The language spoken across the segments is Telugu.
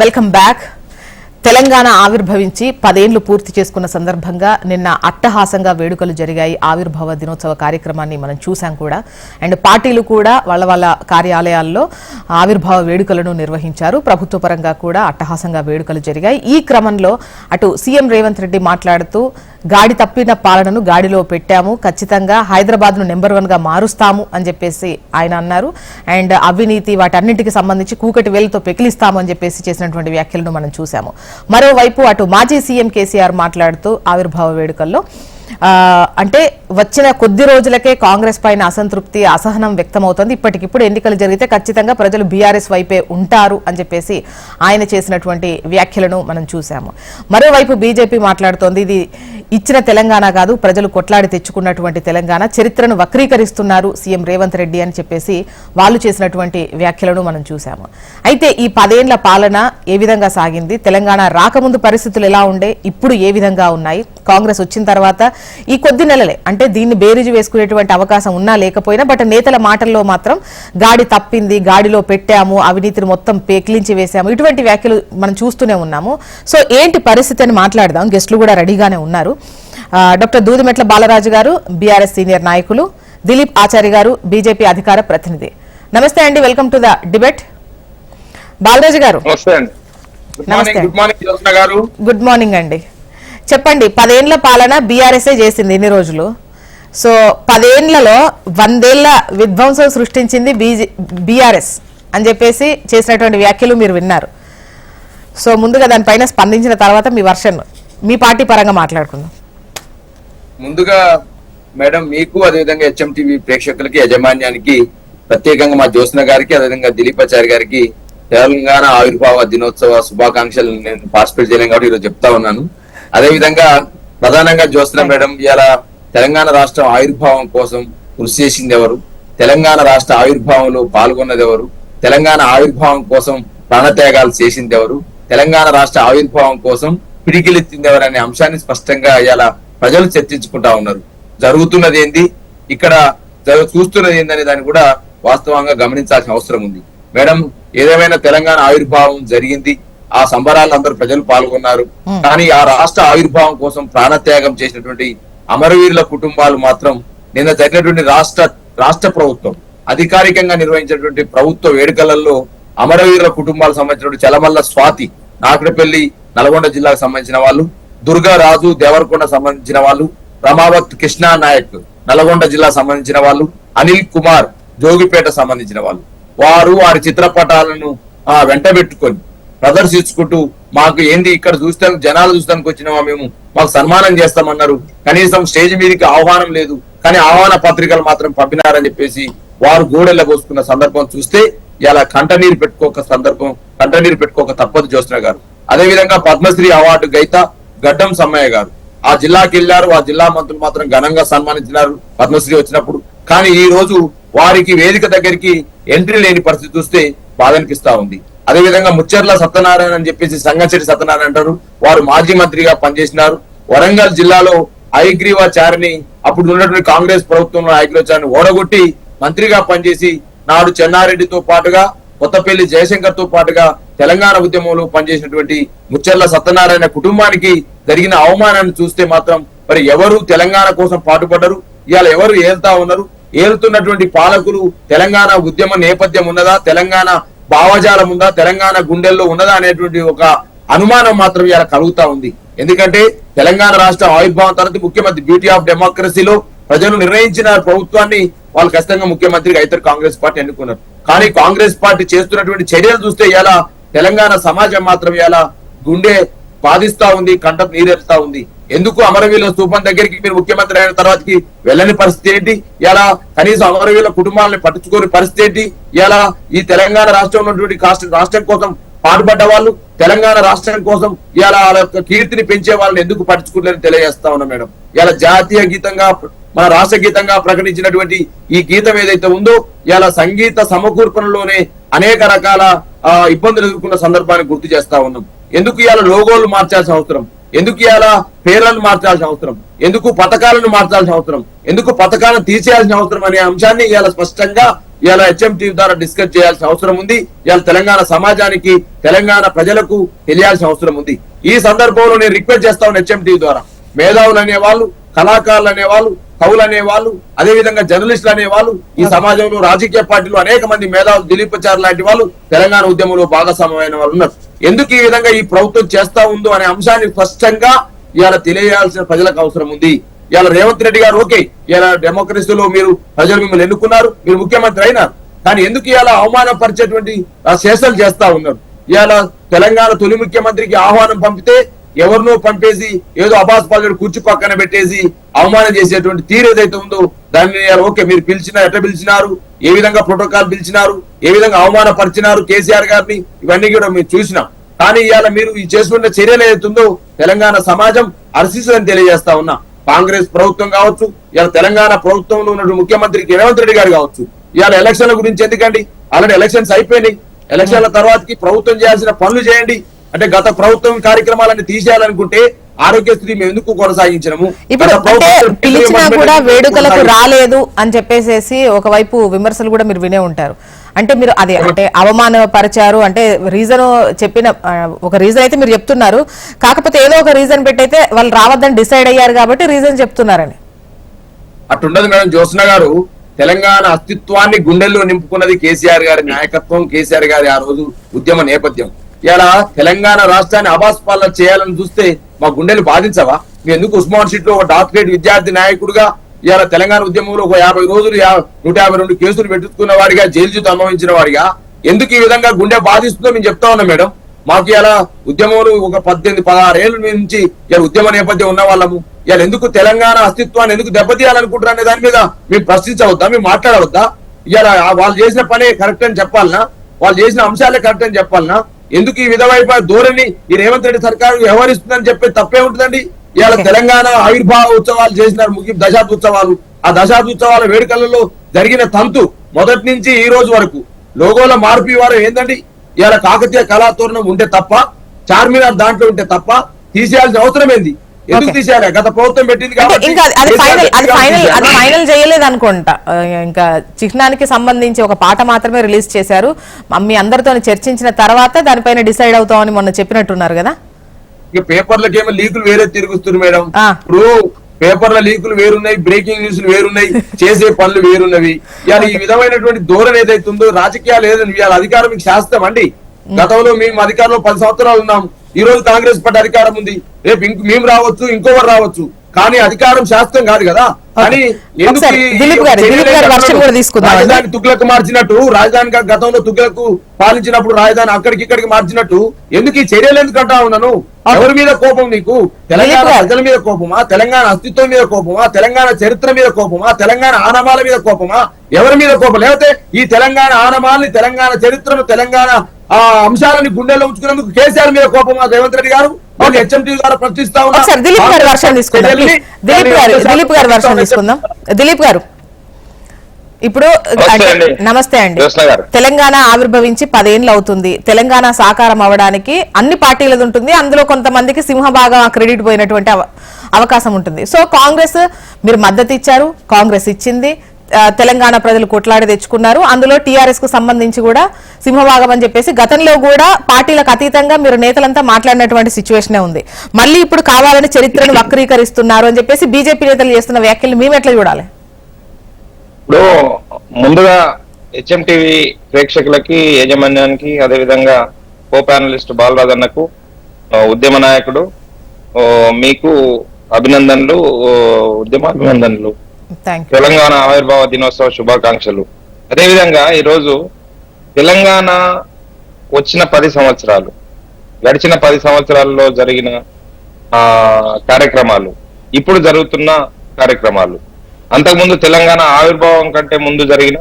Welcome back. తెలంగాణ ఆవిర్భవించి 10 ఏళ్లు పూర్తి చేసుకున్న సందర్భంగా నిన్న అట్టహాసంగా వేడుకలు జరిగాయి. ఆవిర్భావ దినోత్సవ కార్యక్రమాన్ని మనం చూసాం కూడా. అండ్ పార్టీలు కూడా వాళ్ళ కార్యాలయాల్లో ఆవిర్భావ వేడుకలను నిర్వహించారు. ప్రభుత్వ పరంగా కూడా అట్టహాసంగా వేడుకలు జరిగాయి. ఈ క్రమంలో అటు సీఎం రేవంత్ రెడ్డి మాట్లాడుతూ గాడి తప్పిన పాలనను గాడిలో పెట్టాము, ఖచ్చితంగా హైదరాబాద్ను నెంబర్ 1 గా మారుస్తాము అని చెప్పేసి ఆయన అన్నారు. అండ్ అవినీతి వాటన్నింటికి సంబంధించి కూకటి వేలుతో పెకిలిస్తాము అని చెప్పేసి చేసినటువంటి వ్యాఖ్యలను మనం చూసాము. మరోవైపు అటు మాజీ సీఎం కేసీఆర్ మాట్లాడుతూ ఆవిర్భావ వేడుకల్లో అంటే వచ్చిన కొద్ది రోజులకే కాంగ్రెస్ పైన అసంతృప్తి అసహనం వ్యక్తమవుతోంది. ఇప్పటికిప్పుడు ఎన్నికలు జరిగితే ఖచ్చితంగా ప్రజలు బీఆర్ఎస్ వైపే ఉంటారు అని చెప్పేసి ఆయన చేసినటువంటి వ్యాఖ్యలను మనం చూసాము. మరోవైపు బీజేపీ మాట్లాడుతోంది ఇది ఇచ్చిన తెలంగాణ కాదు, ప్రజలు కొట్లాడి తెచ్చుకున్నటువంటి తెలంగాణ, చరిత్రను వక్రీకరిస్తున్నారు సీఎం రేవంత్ రెడ్డి అని చెప్పేసి వాళ్ళు చేసినటువంటి వ్యాఖ్యలను మనం చూసాము. అయితే ఈ 10 ఏళ్ల పాలన ఏ విధంగా సాగింది, తెలంగాణ రాకముందు పరిస్థితులు ఎలా ఉండే, ఇప్పుడు ఏ విధంగా ఉన్నాయి, కాంగ్రెస్ వచ్చిన తర్వాత ఈ కొద్ది నెలలే అంటే దీన్ని బేరీజు వేసుకునేటువంటి అవకాశం ఉన్నా లేకపోయినా బట్ నేతల మాటల్లో మాత్రం గాడి తప్పింది, గాడిలో పెట్టాము, అవినీతిని మొత్తం పేకిలించి వేశాము, ఇటువంటి వ్యాఖ్యలు మనం చూస్తూనే ఉన్నాము. సో ఏంటి పరిస్థితి అని మాట్లాడదాం. గెస్టులు కూడా రెడీగానే ఉన్నారు. డాక్టర్ దూదిమెట్ల బాలరాజు గారు బీఆర్ఎస్ సీనియర్ నాయకులు, దిలీప్ ఆచారి గారు బీజేపీ అధికార ప్రతినిధి. నమస్తే అండి, welcome to the debate. Balaraju గారు నమస్తే. గుడ్ మార్నింగ్ అండి. చెప్పండి, 10 ఏళ్ల పాలన బీఆర్ఎస్ఏ చేసింది ఇన్ని రోజులు. సో 10 ఏళ్లలో 100 ఏళ్ల విధ్వంసం సృష్టించింది బీఆర్ఎస్ అని చెప్పేసి చేసినటువంటి వ్యాఖ్యలు మీరు విన్నారు. సో ముందుగా దానిపైన స్పందించిన తర్వాత మీ వర్షన్ మీ పార్టీ పరంగా మాట్లాడుకుందాం. ముందుగా మేడం మీకు అదేవిధంగా HMTV ప్రేక్షకులకి యాజమాన్యానికి ప్రత్యేకంగా మా జ్యోత్స్న గారికి అదేవిధంగా దిలీప్ ఆచార్య గారికి తెలంగాణ ఆవిర్భావ దినోత్సవ శుభాకాంక్షలు నేను పార్టిసిపేట్ చేయలేను కాబట్టి ఈరోజు చెప్తా ఉన్నాను. అదేవిధంగా ప్రధానంగా జ్యోత్స్న మేడం ఇవాళ తెలంగాణ రాష్ట్రం ఆవిర్భావం కోసం కృషి చేసింది ఎవరు, తెలంగాణ రాష్ట్ర ఆవిర్భావంలో పాల్గొన్నది ఎవరు, తెలంగాణ ఆవిర్భావం కోసం ప్రాణత్యాగాలు చేసింది ఎవరు, తెలంగాణ రాష్ట్ర ఆవిర్భావం కోసం పిడికిలెత్తింది ఎవరు అనే అంశాన్ని స్పష్టంగా ఇవాళ ప్రజలు చర్చించుకుంటా ఉన్నారు. జరుగుతున్నది ఏంది, ఇక్కడ చూస్తున్నది ఏందనే దాన్ని కూడా వాస్తవంగా గమనించాల్సిన అవసరం ఉంది. మేడం ఏదేమైనా తెలంగాణ ఆవిర్భావం జరిగింది, ఆ సంబరాలు అందరూ ప్రజలు పాల్గొన్నారు. కానీ ఆ రాష్ట్ర ఆవిర్భావం కోసం ప్రాణత్యాగం చేసినటువంటి అమరవీరుల కుటుంబాలు మాత్రం నిన్న జరిగినటువంటి రాష్ట్ర ప్రభుత్వం అధికారికంగా నిర్వహించినటువంటి ప్రభుత్వ వేడుకలలో అమరవీరుల కుటుంబాలకు సంబంధించినటువంటి చలమల్ల స్వాతి నాగరపల్లి నల్గొండ జిల్లాకు సంబంధించిన వాళ్ళు, దుర్గా రాజు దేవరకొండ సంబంధించిన వాళ్ళు, రమావత్ కృష్ణా నాయక్ నల్గొండ జిల్లా సంబంధించిన వాళ్ళు, అనిల్ కుమార్ జోగిపేట సంబంధించిన వాళ్ళు, వారి చిత్రపటాలను వెంటబెట్టుకొని ప్రదర్శించుకుంటూ మాకు ఏంది ఇక్కడ చూస్తాను జనాలు చూస్తానికి వచ్చినామా, మేము మాకు సన్మానం చేస్తామన్నారు. కనీసం స్టేజ్ మీదకి ఆహ్వానం లేదు, కానీ ఆహ్వాన పత్రికలు మాత్రం పంపినారని చెప్పేసి వారు గోడెల్ల పోసుకున్న సందర్భం చూస్తే ఇలా కంటనీరు పెట్టుకోక తప్పదు జ్యోత్స్న గారు. అదేవిధంగా పద్మశ్రీ అవార్డు గైత గడ్డం సమ్మయ్య గారు ఆ జిల్లాకి వెళ్లారు. ఆ జిల్లా మంత్రులు మాత్రం ఘనంగా సన్మానించినారు పద్మశ్రీ వచ్చినప్పుడు. కానీ ఈ రోజు వారికి వేదిక దగ్గరికి ఎంట్రీ లేని పరిస్థితి చూస్తే బాధ అనిపిస్తా ఉంది. అదేవిధంగా ముచ్చర్ల సత్యనారాయణ అని చెప్పేసి సంగంచెట్టి సత్యనారాయణ అంటారు, వారు మాజీ మంత్రిగా పనిచేసినారు. వరంగల్ జిల్లాలో ఐగ్రీవాచారిని అప్పుడు ఉన్నటువంటి కాంగ్రెస్ ప్రభుత్వంలో ఐగ్రీవాచారిని ఓడగొట్టి మంత్రిగా పనిచేసి నాడు చెన్నారెడ్డితో పాటుగా కొత్తపల్లి జయశంకర్ తో పాటుగా తెలంగాణ ఉద్యమంలో పనిచేసినటువంటి ముచ్చర్ల సత్యనారాయణ కుటుంబానికి జరిగిన అవమానాన్ని చూస్తే మాత్రం మరి ఎవరు తెలంగాణ కోసం పాటుపడ్డరు, ఇవాళ ఎవరు ఏలుతా ఉన్నారు, ఏలుతున్నటువంటి పాలకులు తెలంగాణ ఉద్యమ నేపథ్యం ఉన్నదా, తెలంగాణ భావజాలం ఉందా, తెలంగాణ గుండెల్లో ఉన్నదా అనేటువంటి ఒక అనుమానం మాత్రం ఇలా కలుగుతా ఉంది. ఎందుకంటే తెలంగాణ రాష్ట్ర ఆవిర్భావం తర్వాత ముఖ్యమంత్రి బ్యూటీ ఆఫ్ డెమోక్రసీలో ప్రజలు నిర్ణయించిన ప్రభుత్వాన్ని వాళ్ళు ఖచ్చితంగా ముఖ్యమంత్రిగా అయితే కాంగ్రెస్ పార్టీ ఎన్నుకున్నారు. కానీ కాంగ్రెస్ పార్టీ చేస్తున్నటువంటి చర్యలు చూస్తే ఇలా తెలంగాణ సమాజం మాత్రం ఇలా గుండె బాధిస్తా ఉంది, కంటకు నీరెత్తా ఉంది. ఎందుకు అమరవీరుల స్థూపం దగ్గరికి మీరు ముఖ్యమంత్రి అయిన తర్వాతకి వెళ్ళని పరిస్థితి ఏంటి, ఇలా కనీసం అమరవీరుల కుటుంబాలను పట్టించుకోని పరిస్థితి ఏంటి, ఇలా ఈ తెలంగాణ రాష్ట్రంలో ఉన్నటువంటి రాష్ట్రం కోసం పాటుపడ్డ వాళ్ళు తెలంగాణ రాష్ట్రం కోసం ఇలా వాళ్ళ యొక్క కీర్తిని పెంచే వాళ్ళని ఎందుకు పట్టించుకోలేని తెలియజేస్తా ఉన్నా మేడం. ఇలా జాతీయ గీతంగా మన రాష్ట్ర గీతంగా ప్రకటించినటువంటి ఈ గీతం ఏదైతే ఉందో ఇలా సంగీత సమకూర్పణలోనే అనేక రకాల ఇబ్బందులు ఎదుర్కొన్న సందర్భాన్ని గుర్తు చేస్తా ఉన్నాం. ఎందుకు ఇలా లోగోలు మార్చాల్సిన అవసరం, ఎందుకు ఇలా పేర్లను మార్చాల్సిన అవసరం, ఎందుకు పథకాలను మార్చాల్సిన అవసరం, ఎందుకు పథకాలను తీసేయాల్సిన అవసరం అనే అంశాన్ని ఇలా స్పష్టంగా ఇవాళ HM TV ద్వారా డిస్కస్ చేయాల్సిన అవసరం ఉంది. ఇవాళ తెలంగాణ సమాజానికి, తెలంగాణ ప్రజలకు తెలియాల్సిన అవసరం ఉంది. ఈ సందర్భంలో నేను రిక్వెస్ట్ చేస్తా ఉన్నాను HM TV ద్వారా, మేధావులు అనేవాళ్ళు, కళాకారులు అనేవాళ్ళు, కవులు అనేవాళ్ళు, అదే విధంగా జర్నలిస్టులు అనేవాళ్ళు, ఈ సమాజంలో రాజకీయ పార్టీలు అనేక మంది మేధావులు, దిలీపచార్ లాంటి వాళ్ళు తెలంగాణ ఉద్యమంలో భాగస్వామ్యమైన వాళ్ళు ఉన్నారు. ఎందుకు ఈ విధంగా ఈ ప్రభుత్వం చేస్తా ఉందో అనే అంశాన్ని స్పష్టంగా ఇవాళ తెలియాల్సిన ప్రజలకు అవసరం ఉంది. ఇవాళ రేవంత్ రెడ్డి గారు ఓకే, ఇవాళ డెమోక్రసీలో మీరు ప్రజలు మిమ్మల్ని ఎన్నుకున్నారు, మీరు ముఖ్యమంత్రి అయినారు, కానీ ఎందుకు ఇవాళ అవమానపరిచేటువంటి శేషాలు చేస్తా ఉన్నారు? ఇవాళ తెలంగాణ తొలి ముఖ్యమంత్రికి ఆహ్వానం పంపితే ఎవరినో పంపేసి ఏదో అబాస్ పాలు కూర్చు పక్కన పెట్టేసి అవమానం చేసేటువంటి తీరు ఏదైతే ఉందో దాన్ని ఓకే మీరు ఎట్లా పిలిచినారు, ఏ విధంగా ప్రోటోకాల్ పిలిచినారు, ఏ విధంగా అవమానపరిచినారు కేసీఆర్ గారిని, ఇవన్నీ కూడా మీరు చూసినాం. కానీ ఇవాళ మీరు ఈ చేసుకున్న చర్యలు ఏదైతుందో తెలంగాణ సమాజం హర్షిస్తుందని తెలియజేస్తా ఉన్నా. కాంగ్రెస్ ప్రభుత్వం కావచ్చు, ఇవాళ తెలంగాణ ప్రభుత్వంలో ఉన్న ముఖ్యమంత్రికి రేవంత్ రెడ్డి గారు కావచ్చు, ఇవాళ ఎలక్షన్ల గురించి ఎందుకండి? ఆల్రెడీ ఎలక్షన్స్ అయిపోయినాయి. ఎలక్షన్ల తర్వాతకి ప్రభుత్వం చేయాల్సిన పనులు చేయండి. అంటే గత ప్రభుత్వం కార్యక్రమాలను తీసేయాలనుకుంటే ఆరోగ్యశ్రీ మేము ఎందుకు కొనసాగించడము? ఇప్పుడు పిలిచినా కూడా వేడుకలకు రాలేదు అని చెప్పేసి ఒకవైపు విమర్శలు కూడా మీరు వినే ఉంటారు. అంటే మీరు అదే అంటే అవమానపరిచారు అంటే రీజన్ చెప్పిన ఒక రీజన్ అయితే మీరు చెప్తున్నారు, కాకపోతే ఏదో ఒక రీజన్ పెట్టయితే వాళ్ళు రావద్దని డిసైడ్ అయ్యారు కాబట్టి రీజన్ చెప్తున్నారని. అట్టుండదు మేడం. జ్యోత్స్న గారు, తెలంగాణ అస్తిత్వాన్ని గుండెల్లో నింపుకున్నది కేసీఆర్ గారి నాయకత్వం, కేసీఆర్ గారి ఆ రోజు ఉద్యమ నేపథ్యం. ఇలా తెలంగాణ రాష్ట్రాన్ని అబాస్ పాలన చేయాలని చూస్తే మా గుండెలు బాధించవా? మీ ఎందుకు ఉస్మాన్ షీట్ లో ఒక డాక్టరేట్ విద్యార్థి నాయకుడుగా ఇవాళ తెలంగాణ ఉద్యమంలో ఒక 50 రోజులు 152 కేసులు పెట్టుకున్న వాడిగా, జైలు జీతం అనుభవించిన వాడిగా ఎందుకు ఈ విధంగా గుండె బాధిస్తుందో మేము చెప్తా ఉన్నాం మేడం. మాకు ఇలా ఉద్యమంలో ఒక 18-16 ఏళ్ళ నుంచి ఇలా ఉద్యమ నేపథ్యం ఉన్న వాళ్ళము ఇలా ఎందుకు తెలంగాణ అస్తిత్వాన్ని ఎందుకు దెబ్బతీయాలనుకుంటారు అనే దాని మీద మేము ప్రశ్నించవద్దా, మేము మాట్లాడవద్దా? ఇలా వాళ్ళు చేసిన పనే కరెక్ట్ అని చెప్పాలనా, వాళ్ళు చేసిన అంశాలే కరెక్ట్ అని చెప్పాలనా? ఎందుకు ఈ విధమైన ధోరణి ఈ రేవంత్ రెడ్డి సర్కారు వ్యవహరిస్తుందని చెప్పి తప్పే ఉంటుందండి? ఇవాళ తెలంగాణ ఆవిర్భావ ఉత్సవాలు చేసినారు, ముఖ్య దశాబ్ద ఉత్సవాలు. ఆ దశాబ్ద ఉత్సవాల వేడుకలలో జరిగిన తంతు మొదటి నుంచి ఈ రోజు వరకు లోగోల మార్పు వారు ఏందండి? ఇవాళ కాకతీయ కళాతోరణం ఉంటే తప్ప, చార్మినార్ దాంట్లో ఉంటే తప్ప తీసేయాల్సిన అవసరం ఏంది? ఎందుకు తీసేయాలి? గత ప్రభుత్వం పెట్టింది కాబట్టి ఫైనల్ చేయలేదు అనుకుంటా. ఇంకా చిహ్నానికి సంబంధించి ఒక పాట మాత్రమే రిలీజ్ చేశారు. మీ అందరితో చర్చించిన తర్వాత దానిపైన డిసైడ్ అవుతామని మొన్న చెప్పినట్టున్నారు కదా. ఇక పేపర్లకేమో లీకులు వేరే తిరుగుతున్నారు మేడం. ఇప్పుడు పేపర్ల లీకులు వేరున్నాయి, బ్రేకింగ్ న్యూస్లు వేరున్నాయి, చేసే పనులు వేరున్నవి. ఇవాళ ఈ విధమైనటువంటి ధోరణి ఏదైతే ఉందో రాజకీయాలు ఏదని ఇవాళ అధికారం మీకు శాస్త్రం అండి. గతంలో మేము అధికారంలో 10 సంవత్సరాలు ఉన్నాం, ఈ రోజు కాంగ్రెస్ పార్టీ అధికారం ఉంది, రేపు మేము రావచ్చు, ఇంకొకరు రావచ్చు, కానీ అధికారం శాస్త్రం కాదు కదా. కానీ రాజధాని తుగ్లకు మార్చినట్టు, రాజధాని గతంలో తుగ్లకు పాలించినప్పుడు రాజధాని అక్కడికి ఇక్కడికి మార్చినట్టు ఎందుకు ఈ చర్యలు ఎందుకు అంటా ఉన్నాను? ఎవరి మీద కోపం నీకు? తెలంగాణ ప్రజల మీద కోపమా? తెలంగాణ అస్తిత్వం మీద కోపమా? తెలంగాణ చరిత్ర మీద కోపమా? తెలంగాణ ఆనవాళ్ళ మీద కోపమా? ఎవరి మీద కోపం? లేకపోతే ఈ తెలంగాణ ఆనవాళ్ళని, తెలంగాణ చరిత్రను, తెలంగాణ ఆ అంశాలని గుండెల్లో ఉంచుకున్నందుకు కేసీఆర్ మీద కోపమా రేవంత్ రెడ్డి గారు? HM TV ద్వారా ప్రశ్నిస్తా ఉన్నారు. దిలీప్ గారు వర్షం తీసుకుందాం. దిలీప్ గారు, ఇప్పుడు నమస్తే అండి. తెలంగాణ ఆవిర్భవించి 10 ఏళ్ళు అవుతుంది. తెలంగాణ సాకారం అవడానికి అన్ని పార్టీలది ఉంటుంది, అందులో కొంతమందికి సింహభాగం క్రెడిట్ పోయినటువంటి అవకాశం ఉంటుంది. సో కాంగ్రెస్ మీరు మద్దతు ఇచ్చారు, కాంగ్రెస్ ఇచ్చింది, తెలంగాణ ప్రజలు కొట్లాడి తెచ్చుకున్నారు. అందులో టీఆర్ఎస్ కు సంబంధించి కూడా సింహభాగం అని చెప్పేసి గతంలో కూడా పార్టీలకు అతీతంగా మీరు నేతలంతా మాట్లాడినటువంటి సిచ్యువేషనే ఉంది. మళ్ళీ ఇప్పుడు కావాలని చరిత్రను వక్రీకరిస్తున్నారు అని చెప్పేసి బీజేపీ నేతలు చేస్తున్న వ్యాఖ్యలు మేము ఎట్లా చూడాలి? ఇప్పుడు ముందుగా HM TV ప్రేక్షకులకి, యాజమాన్యానికి, అదేవిధంగా కో ప్యానలిస్ట్ బాలరాజ్ అన్నకు, ఉద్యమ నాయకుడు మీకు అభినందనలు, ఉద్యమాభినందనలు, తెలంగాణ ఆవిర్భావ దినోత్సవ శుభాకాంక్షలు. అదేవిధంగా ఈరోజు తెలంగాణ వచ్చిన 10 సంవత్సరాలు, గడిచిన 10 సంవత్సరాల్లో జరిగిన కార్యక్రమాలు, ఇప్పుడు జరుగుతున్న కార్యక్రమాలు, అంతకుముందు తెలంగాణ ఆవిర్భావం కంటే ముందు జరిగిన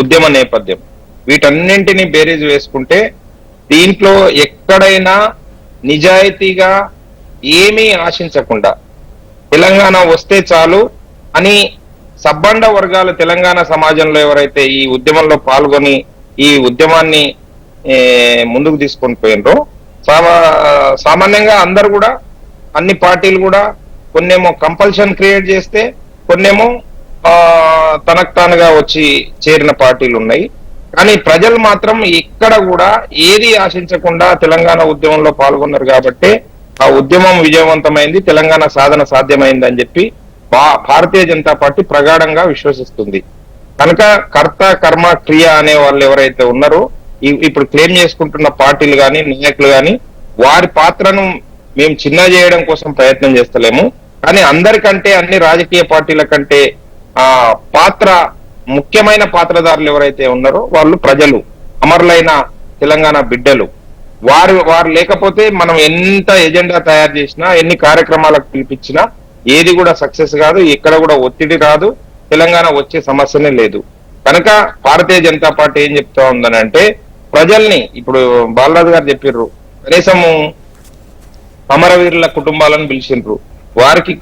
ఉద్యమ నేపథ్యం, వీటన్నింటినీ బేరీజ్ వేసుకుంటే దీంట్లో ఎక్కడైనా నిజాయితీగా ఏమీ ఆశించకుండా తెలంగాణ వస్తే చాలు అని సబ్బండ వర్గాలు తెలంగాణ సమాజంలో ఎవరైతే ఈ ఉద్యమంలో పాల్గొని ఈ ఉద్యమాన్ని ముందుకు తీసుకొని పోయినరో, సామాన్యంగా అందరు కూడా, అన్ని పార్టీలు కూడా కొన్నేమో కంపల్షన్ క్రియేట్ చేస్తే, కొన్నేమో తనకు తానుగా వచ్చి చేరిన పార్టీలు ఉన్నాయి. కానీ ప్రజలు మాత్రం ఇక్కడ కూడా ఏది ఆశించకుండా తెలంగాణ ఉద్యమంలో పాల్గొన్నారు కాబట్టి ఆ ఉద్యమం విజయవంతమైంది, తెలంగాణ సాధన సాధ్యమైంది అని చెప్పి భారతీయ జనతా పార్టీ ప్రగాఢంగా విశ్వసిస్తుంది. కనుక కర్త కర్మ క్రియ అనే వాళ్ళు ఎవరైతే ఉన్నారో ఇప్పుడు క్లెయిమ్ చేసుకుంటున్న పార్టీలు కానీ నాయకులు కానీ వారి పాత్రను మేము చిన్న చేయడం కోసం ప్రయత్నం చేస్తలేము. కానీ అందరికంటే అన్ని రాజకీయ పార్టీల కంటే పాత్ర ముఖ్యమైన పాత్రధారులు ఎవరైతే ఉన్నారో వాళ్ళు ప్రజలు, అమరులైన తెలంగాణ బిడ్డలు. వారు లేకపోతే మనం ఎంత ఎజెండా తయారు చేసినా, ఎన్ని కార్యక్రమాలకు పిలిపించినా ఏది కూడా సక్సెస్ కాదు, ఇక్కడ కూడా ఒత్తిడి రాదు, తెలంగాణ వచ్చే సమస్యనే లేదు. కనుక భారతీయ జనతా పార్టీ ఏం చెప్తా ఉందని అంటే ప్రజల్ని, ఇప్పుడు బాలరాజు గారు చెప్పిర్రు, కనీసము అమరవీరుల కుటుంబాలను పిలిచిండ్రు, వారికి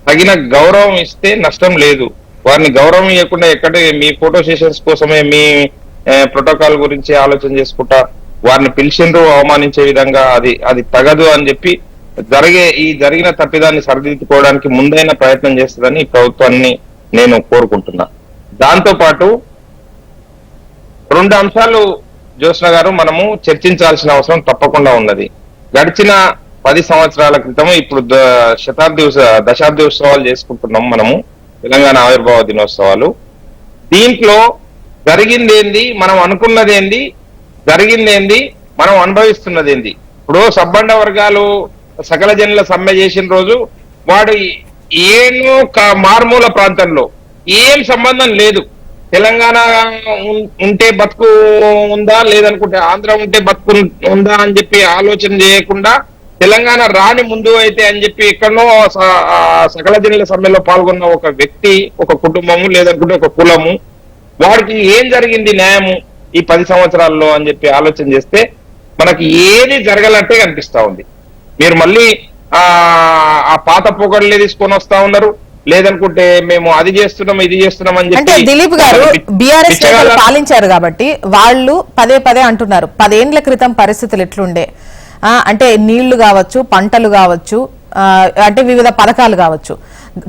తగిన గౌరవం ఇస్తే నష్టం లేదు. వారిని గౌరవం ఇవ్వకుండా ఎక్కడ మీ ఫోటో సెషన్స్ కోసమే మీ ప్రోటోకాల్ గురించి ఆలోచన చేసుకుంటా వారిని పిలిచిండ్రు అవమానించే విధంగా అది తగదు అని చెప్పి జరిగిన తప్పిదాన్ని సరిదిద్దుకోవడానికి ముందైన ప్రయత్నం చేస్తుందని ఈ ప్రభుత్వాన్ని నేను కోరుకుంటున్నా. దాంతో పాటు 2 అంశాలు జ్యోత్స్న గారు మనము చర్చించాల్సిన అవసరం తప్పకుండా ఉన్నది. గడిచిన 10 సంవత్సరాల క్రితం ఇప్పుడు దశాబ్ది ఉత్సవాలు చేసుకుంటున్నాం మనము, తెలంగాణ ఆవిర్భావ దినోత్సవాలు. దీంట్లో జరిగిందేంది, మనం అనుకున్నదేంది, జరిగిందేంది, మనం అనుభవిస్తున్నదేంది. ఇప్పుడు సబ్బండ వర్గాలు సకల జనుల సమ్మె చేసిన రోజు వాడు ఏనో మారుమూల ప్రాంతంలో ఏం సంబంధం లేదు, తెలంగాణ ఉంటే బతుకు ఉందా లేదనుకుంటే ఆంధ్ర ఉంటే బతుకు ఉందా అని చెప్పి ఆలోచన చేయకుండా తెలంగాణ రాని ముందు అయితే అని చెప్పి ఎక్కడనో సకల జనుల సమ్మెలో పాల్గొన్న ఒక వ్యక్తి, ఒక కుటుంబము లేదనుకుంటే ఒక కులము, వాడికి ఏం జరిగింది న్యాయము ఈ 10 సంవత్సరాల్లో అని చెప్పి ఆలోచన చేస్తే మనకి ఏది జరగలంటే కనిపిస్తా ఉంది. మీరు మళ్ళీ ఆ పాత పొగడ్లే తీసుకొని వస్తా ఉన్నారు, లేదనుకుంటే మేము అది చేస్తున్నాం ఇది చేస్తున్నాం అని అంటే చెప్పి. దిలీప్ గారు బీఆర్ఎస్ పాలించారు కాబట్టి వాళ్ళు పదే అంటున్నారు 10 ఏండ్ల క్రితం పరిస్థితులు ఎట్లుండే, అంటే నీళ్లు కావచ్చు, పంటలు కావచ్చు, అంటే వివిధ పథకాలు కావచ్చు,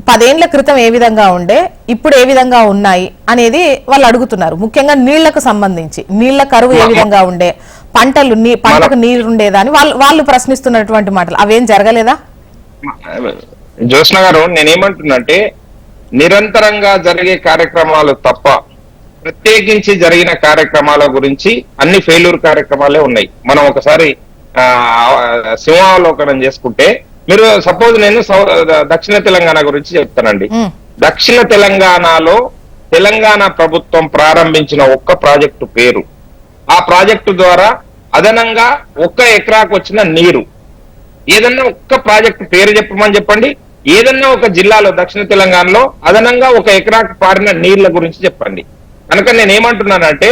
10 ఏండ్ల క్రితం ఏ విధంగా ఉండే, ఇప్పుడు ఏ విధంగా ఉన్నాయి అనేది వాళ్ళు అడుగుతున్నారు. ముఖ్యంగా నీళ్లకు సంబంధించి నీళ్ల కరువు ఏ విధంగా ఉండే, పంటకు నీరు ఉండేదా అని వాళ్ళు ప్రశ్నిస్తున్నటువంటి మాటలు అవేం జరగలేదా? జ్యోత్స్న గారు, నేనేమంటున్నంటే నిరంతరంగా జరిగే కార్యక్రమాలు తప్ప ప్రత్యేకించి జరిగిన కార్యక్రమాల గురించి అన్ని ఫెయిల్యూర్ కార్యక్రమాలే ఉన్నాయి. మనం ఒకసారి సింహావలోకనం చేసుకుంటే, మీరు సపోజ్ నేను దక్షిణ తెలంగాణ గురించి చెప్తానండి. దక్షిణ తెలంగాణలో తెలంగాణ ప్రభుత్వం ప్రారంభించిన ఒక్క ప్రాజెక్టు పేరు, ఆ ప్రాజెక్టు ద్వారా అదనంగా 1 ఎకరాకు వచ్చిన నీరు, ఏదన్నా ఒక్క ప్రాజెక్టు పేరు చెప్పమని చెప్పండి, ఏదన్నా ఒక జిల్లాలో దక్షిణ తెలంగాణలో అదనంగా 1 ఎకరాకు పారిన నీళ్ల గురించి చెప్పండి. కనుక నేనేమంటున్నానంటే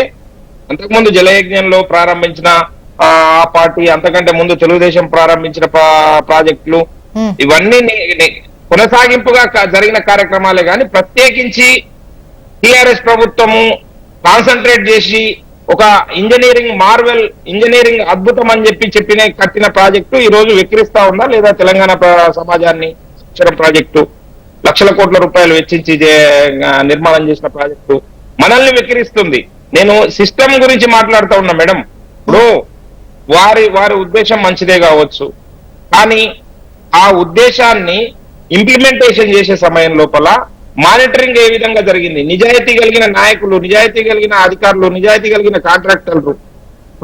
అంతకుముందు జలయజ్ఞంలో ప్రారంభించిన ఆ పార్టీ, అంతకంటే ముందు తెలుగుదేశం ప్రారంభించిన ప్రాజెక్టులు, ఇవన్నీ కొనసాగింపుగా జరిగిన కార్యక్రమాలే కానీ ప్రత్యేకించి టిఆర్ఎస్ ప్రభుత్వము కాన్సన్ట్రేట్ చేసి ఒక ఇంజనీరింగ్ అద్భుతం అని చెప్పి కట్టిన ప్రాజెక్టు ఈ రోజు వెక్కిరిస్తా ఉందా లేదా? తెలంగాణ సమాజాన్ని ప్రాజెక్టు లక్షల కోట్ల రూపాయలు వెచ్చించి నిర్మాణం చేసిన ప్రాజెక్టు మనల్ని వెక్కిరిస్తుంది. నేను సిస్టమ్ గురించి మాట్లాడుతూ ఉన్నా మేడం. ఇప్పుడు వారి ఉద్దేశం మంచిదే కావచ్చు, కానీ ఆ ఉద్దేశాన్ని ఇంప్లిమెంటేషన్ చేసే సమయం లోపల మానిటరింగ్ ఏ విధంగా జరిగింది, నిజాయితీ కలిగిన నాయకులు, నిజాయితీ కలిగిన అధికారులు, నిజాయితీ కలిగిన కాంట్రాక్టర్లు,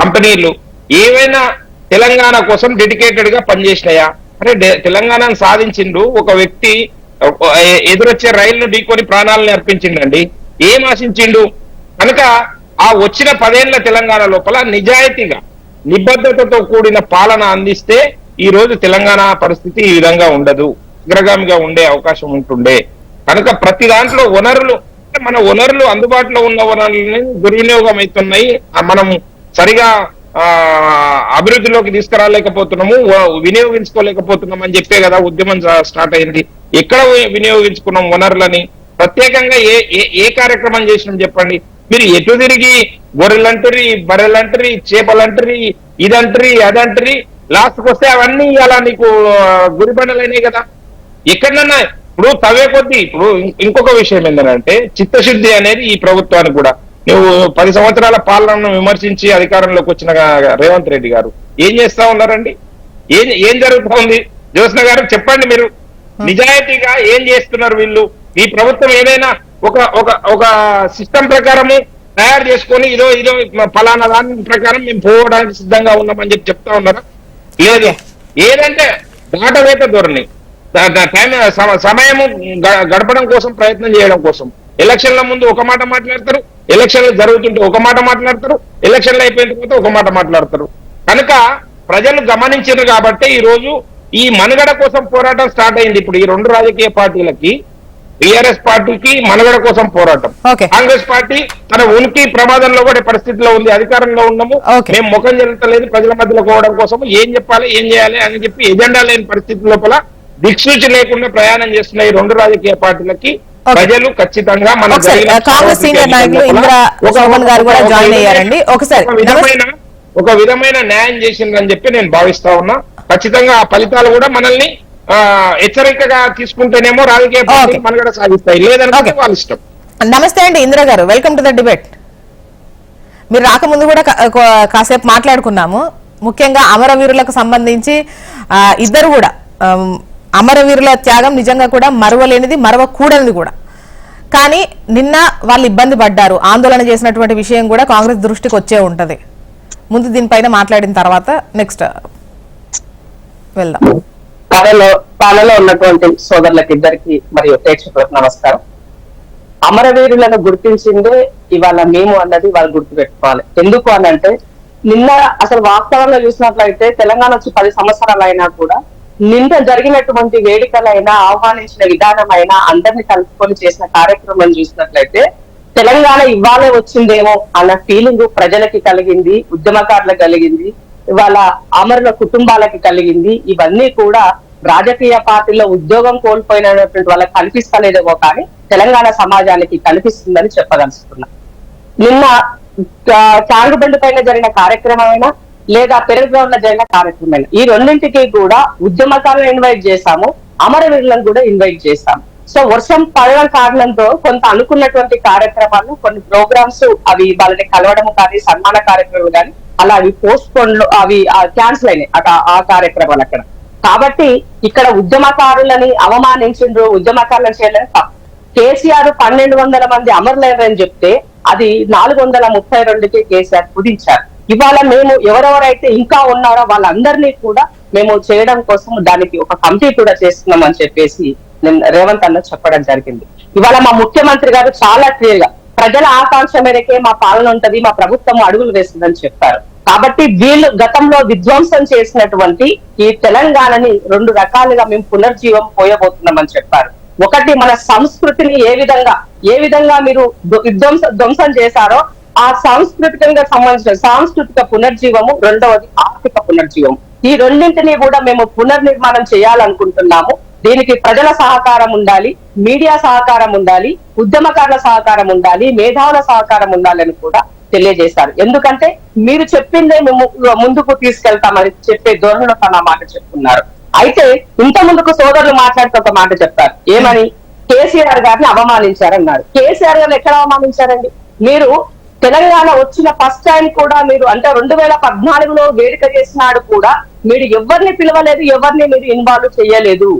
కంపెనీలు ఏవైనా తెలంగాణ కోసం డెడికేటెడ్ గా పనిచేసినాయా? అంటే తెలంగాణను సాధించిండు ఒక వ్యక్తి, ఎదురొచ్చే రైలును ఢీకొని ప్రాణాలను అర్పించిండండి, ఏం ఆశించిండు? కనుక ఆ వచ్చిన 10 ఏళ్ల తెలంగాణ లోపల నిజాయితీగా నిబద్ధతతో కూడిన పాలన అందిస్తే ఈ రోజు తెలంగాణ పరిస్థితి ఈ విధంగా ఉండదు, అగ్రగామిగా ఉండే అవకాశం ఉంటుండే. కనుక ప్రతి దాంట్లో మన వనరులు అందుబాటులో ఉన్న వనరులని దుర్వినియోగం అవుతున్నాయి, మనం సరిగా అభివృద్ధిలోకి తీసుకురాలేకపోతున్నాము, వినియోగించుకోలేకపోతున్నాం అని చెప్పే కదా ఉద్యమం స్టార్ట్ అయింది. ఎక్కడ వినియోగించుకున్నాం వనరులని? ప్రత్యేకంగా ఏ కార్యక్రమం చేసినాం చెప్పండి? మీరు ఎటు తిరిగి గొర్రెలంటరి, బర్రెలంటరి, చేపలంటరి, ఇదంటరి, అదంటరి, లాస్ట్కి వస్తే అవన్నీ అలా నీకు గురిబండలైనాయి కదా. ఎక్కడన్నా ఇప్పుడు తవ్వే కొద్దీ ఇప్పుడు ఇంకొక విషయం ఏంటంటే చిత్తశుద్ధి అనేది ఈ ప్రభుత్వానికి కూడా నువ్వు 10 సంవత్సరాల పాలనను విమర్శించి అధికారంలోకి వచ్చిన రేవంత్ రెడ్డి గారు ఏం చేస్తా ఉన్నారండి? ఏం జరుగుతా ఉంది? జ్యోత్స్న గారు చెప్పండి, మీరు నిజాయితీగా ఏం చేస్తున్నారు వీళ్ళు? ఈ ప్రభుత్వం ఏదైనా ఒక సిస్టమ్ ప్రకారము తయారు చేసుకొని ఇదో ఫలానా దాని ప్రకారం మేము పోవడానికి సిద్ధంగా ఉన్నామని చెప్తా ఉన్నారా? లేదు. ఏదంటే దాటవేత ధోరణి, సమయము గడపడం కోసం ప్రయత్నం చేయడం కోసం ఎలక్షన్ల ముందు ఒక మాట మాట్లాడతారు, ఎలక్షన్లు జరుగుతుంటే ఒక మాట మాట్లాడతారు, ఎలక్షన్లు అయిపోయిన తర్వాత ఒక మాట మాట్లాడతారు. కనుక ప్రజలు గమనించారు కాబట్టి ఈ రోజు ఈ మనుగడ కోసం పోరాటం స్టార్ట్ అయింది. ఇప్పుడు ఈ రెండు రాజకీయ పార్టీలకి, టిఆర్ఎస్ పార్టీకి మనుగడ కోసం పోరాటం, కాంగ్రెస్ పార్టీ తన ఉనికి ప్రమాదంలో పడే పరిస్థితిలో ఉంది. అధికారంలో ఉన్నాము, మేము ముఖం జరుగుతలేదు, ప్రజల మధ్యలో పోవడం కోసం ఏం చెప్పాలి ఏం చేయాలి అని చెప్పి ఎజెండా లేని పరిస్థితి లోపల దిక్సూచి లేకుండా ప్రయాణం చేస్తున్న ఈ రెండు రాజకీయ పార్టీలకి ప్రజలు ఖచ్చితంగా మన కాంగ్రెస్ సీనియర్ నాయకులు ఇందిరా శోభన్ గారు కూడా జాయిన్ అయ్యారండి. ఒక విధమైన న్యాయం చేసిందని చెప్పి నేను భావిస్తా ఉన్నా. ఖచ్చితంగా ఆ ఫలితాలు కూడా మనల్ని హెచ్చరికగా తీసుకుంటేనేమో రాజకీయ పార్టీలు మనగడ సాగిస్తాయి, లేదంటే వాళ్ళ ఇష్టం. నమస్తే అండి ఇందిరా గారు, వెల్కమ్ టు ద డిబేట్. మీరు రాకముందు కూడా కాసేపు మాట్లాడుకున్నాము. ముఖ్యంగా అమరవీరులకు సంబంధించి ఇద్దరు కూడా అమరవీరుల త్యాగం నిజంగా కూడా మరవలేనిది, మరవకూడనిది కూడా. కానీ నిన్న వాళ్ళు ఇబ్బంది పడ్డారు, ఆందోళన చేసినటువంటి విషయం కూడా కాంగ్రెస్ దృష్టికి వచ్చే ఉంటది. ముందు దీనిపైన మాట్లాడిన తర్వాత నెక్స్ట్ వెళ్దాం. పాలలో ఉన్నటువంటి సోదరులకు ఇద్దరికి మరియు ప్రేక్షకులకు నమస్కారం. అమరవీరులను గుర్తించిందే ఇవాళ మేము అన్నది వాళ్ళు గుర్తు పెట్టుకోవాలి. ఎందుకు అనంటే నిన్న అసలు వాస్తవంగా చూసినట్లయితే తెలంగాణ వచ్చి 10 సంవత్సరాలు అయినా కూడా నిన్న జరిగినటువంటి వేడుకలైనా, ఆహ్వానించిన విధానమైనా, అందరినీ కలుపుకొని చేసిన కార్యక్రమం చూసినట్లయితే తెలంగాణ ఇవాళే వచ్చిందేమో అన్న ఫీలింగ్ ప్రజలకి కలిగింది, ఉద్యమకారులకు కలిగింది, ఇవాళ అమరుల కుటుంబాలకి కలిగింది. ఇవన్నీ కూడా రాజకీయ పార్టీలో ఉద్యోగం కోల్పోయినటువంటి వాళ్ళకి కనిపిస్తలేదేమో కానీ తెలంగాణ సమాజానికి కనిపిస్తుందని చెప్పదలుచుకున్నా. నిన్న చాంగుబండి పైన జరిగిన కార్యక్రమమైనా లేదా పెరుగుగ్రౌండ్ లో జరిగిన కార్యక్రమం, ఈ రెండింటికి కూడా ఉద్యమకారులను ఇన్వైట్ చేశాము, అమరవీరులను కూడా ఇన్వైట్ చేశాము. సో వర్షం పడడం కారణంతో కొంత అనుకున్నటువంటి కార్యక్రమాలు, కొన్ని ప్రోగ్రామ్స్ అవి వాళ్ళని కలవడం కానీ, సన్మాన కార్యక్రమాలు కానీ అలా అవి పోస్ట్ పోన్ లో అవి క్యాన్సిల్ అయినాయి ఆ కార్యక్రమాలు అక్కడ. కాబట్టి ఇక్కడ ఉద్యమకారులని అవమానించిండ్రు, ఉద్యమకారులను చేయాలని తప్పు. కేసీఆర్ 1200 మంది అమరులైనని చెప్తే అది 432కి కేసీఆర్ కుదించారు. ఇవాళ మేము ఎవరెవరైతే ఇంకా ఉన్నారో వాళ్ళందరినీ కూడా మేము చేయడం కోసం దానికి ఒక కమిటీ కూడా చేస్తున్నాం అని చెప్పేసి నేను రేవంత్ అన్న చెప్పడం జరిగింది. ఇవాళ మా ముఖ్యమంత్రి గారు చాలా క్లియర్ గా ప్రజల ఆకాంక్ష మేరకే మా పాలన ఉంటది, మా ప్రభుత్వం అడుగులు వేస్తుందని చెప్పారు. కాబట్టి వీళ్ళు గతంలో విధ్వంసం చేసినటువంటి ఈ తెలంగాణని 2 రకాలుగా మేము పునర్జీవం పోయబోతున్నామని చెప్పారు. ఒకటి మన సంస్కృతిని ఏ విధంగా మీరు ధ్వంసం చేశారో ఆ సాంస్కృతికంగా సంబంధించిన సాంస్కృతిక పునర్జీవము, రెండవది ఆర్థిక పునర్జీవం. ఈ రెండింటినీ కూడా మేము పునర్నిర్మాణం చేయాలనుకుంటున్నాము. దీనికి ప్రజల సహకారం ఉండాలి, మీడియా సహకారం ఉండాలి, ఉద్యమకారుల సహకారం ఉండాలి, మేధావుల సహకారం ఉండాలని కూడా తెలియజేశారు. ఎందుకంటే మీరు చెప్పిందే మేము ముందుకు తీసుకెళ్తామని చెప్పే ధోరణిలో తన మాట చెప్తున్నారు. అయితే ఇంత ముందుకు సోదరులు మాట్లాడుతూ ఒక మాట చెప్పారు, ఏమని? కేసీఆర్ గారిని అవమానించారన్నారు. కేసీఆర్ గారిని ఎక్కడ అవమానించారండి? మీరు తెలంగాణ వచ్చిన ఫస్ట్ టైం కూడా మీరు అంటే 2014లో వేడుక చేసినాడు కూడా మీరు ఎవరిని పిలవలేదు, ఎవరిని మీరు ఇన్వాల్వ్ చేయలేదు.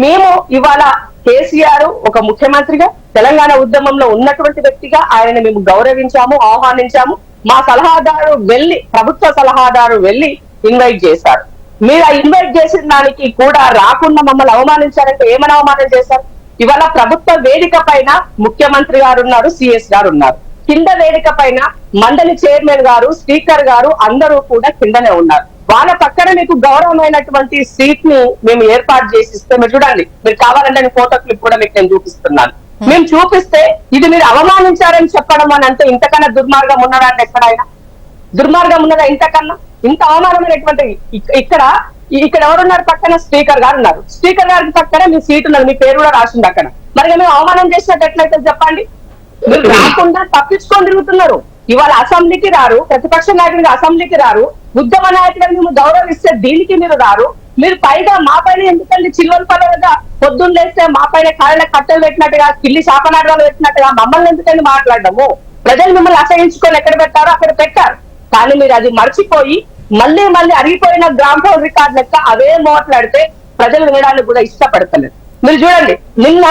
మేము ఇవాళ కేసీఆర్ ఒక ముఖ్యమంత్రిగా తెలంగాణ ఉద్యమంలో ఉన్నటువంటి వ్యక్తిగా ఆయనని మేము గౌరవించాము, ఆహ్వానించాము. మా సలహాదారు వెళ్ళి, ప్రభుత్వ సలహాదారు వెళ్ళి ఇన్వైట్ చేశారు. మీరు ఆ ఇన్వైట్ చేసిన దానికి కూడా రాకుండా మమ్మల్ని అవమానించారంటే ఏమని అవమానం చేశారు? ఇవాళ ప్రభుత్వ వేదిక పైన ముఖ్యమంత్రి గారు ఉన్నారు, సిఎస్ గారు ఉన్నారు. కింద వేదిక పైన మండలి చైర్మన్ గారు, స్పీకర్ గారు అందరూ కూడా కిందనే ఉన్నారు. వాళ్ళ పక్కన మీకు గౌరవమైనటువంటి సీట్ ని మేము ఏర్పాటు చేసి ఇస్తే మీరు చూడండి, మీరు కావాలంటే ఫోటో క్లిప్ కూడా మీకు నేను చూపిస్తున్నాను. మేము చూపిస్తే ఇది మీరు అవమానించారని చెప్పడం అని అంటే ఇంతకన్నా దుర్మార్గం ఉన్నదంటే ఎక్కడైనా దుర్మార్గం ఉన్నదా? ఇంతకన్నా ఇంత అవమానమైనటువంటి ఇక్కడ ఎవరున్నారు? పక్కన స్పీకర్ గారు ఉన్నారు. స్పీకర్ గారికి పక్కన మీ సీట్ ఉన్నది, మీ పేరు కూడా రాసింది అక్కడ. మరి మేము అవమానం చేసినట్టు ఎట్లయితే చెప్పండి? మీరు రాకుండా తప్పించుకొని తిరుగుతున్నారు. ఇవాళ అసెంబ్లీకి రారు, ప్రతిపక్ష నాయకుడికి అసెంబ్లీకి రారు, ఉద్యమ నాయకులను మేము గౌరవిస్తే దీనికి మీరు రారు. మీరు పైగా మా పైన ఎందుకంటే చిల్వల పడగా పొద్దున్న లేస్తే మా పైన కాళ్ళ కట్టలు పెట్టినట్టుగా పిల్లి శాపనాటాలు పెట్టినట్టుగా మమ్మల్ని ఎందుకంటే మాట్లాడము? ప్రజలు మిమ్మల్ని అసహించుకొని ఎక్కడ పెట్టారో అక్కడ పెట్టారు. కానీ మీరు అది మర్చిపోయి మళ్ళీ అరిగిపోయిన గ్రామఫోన్ రికార్డు లెక్క అవే మాట్లాడితే ప్రజలు వినడానికి కూడా ఇష్టపడతలేదు. మీరు చూడండి, నిన్న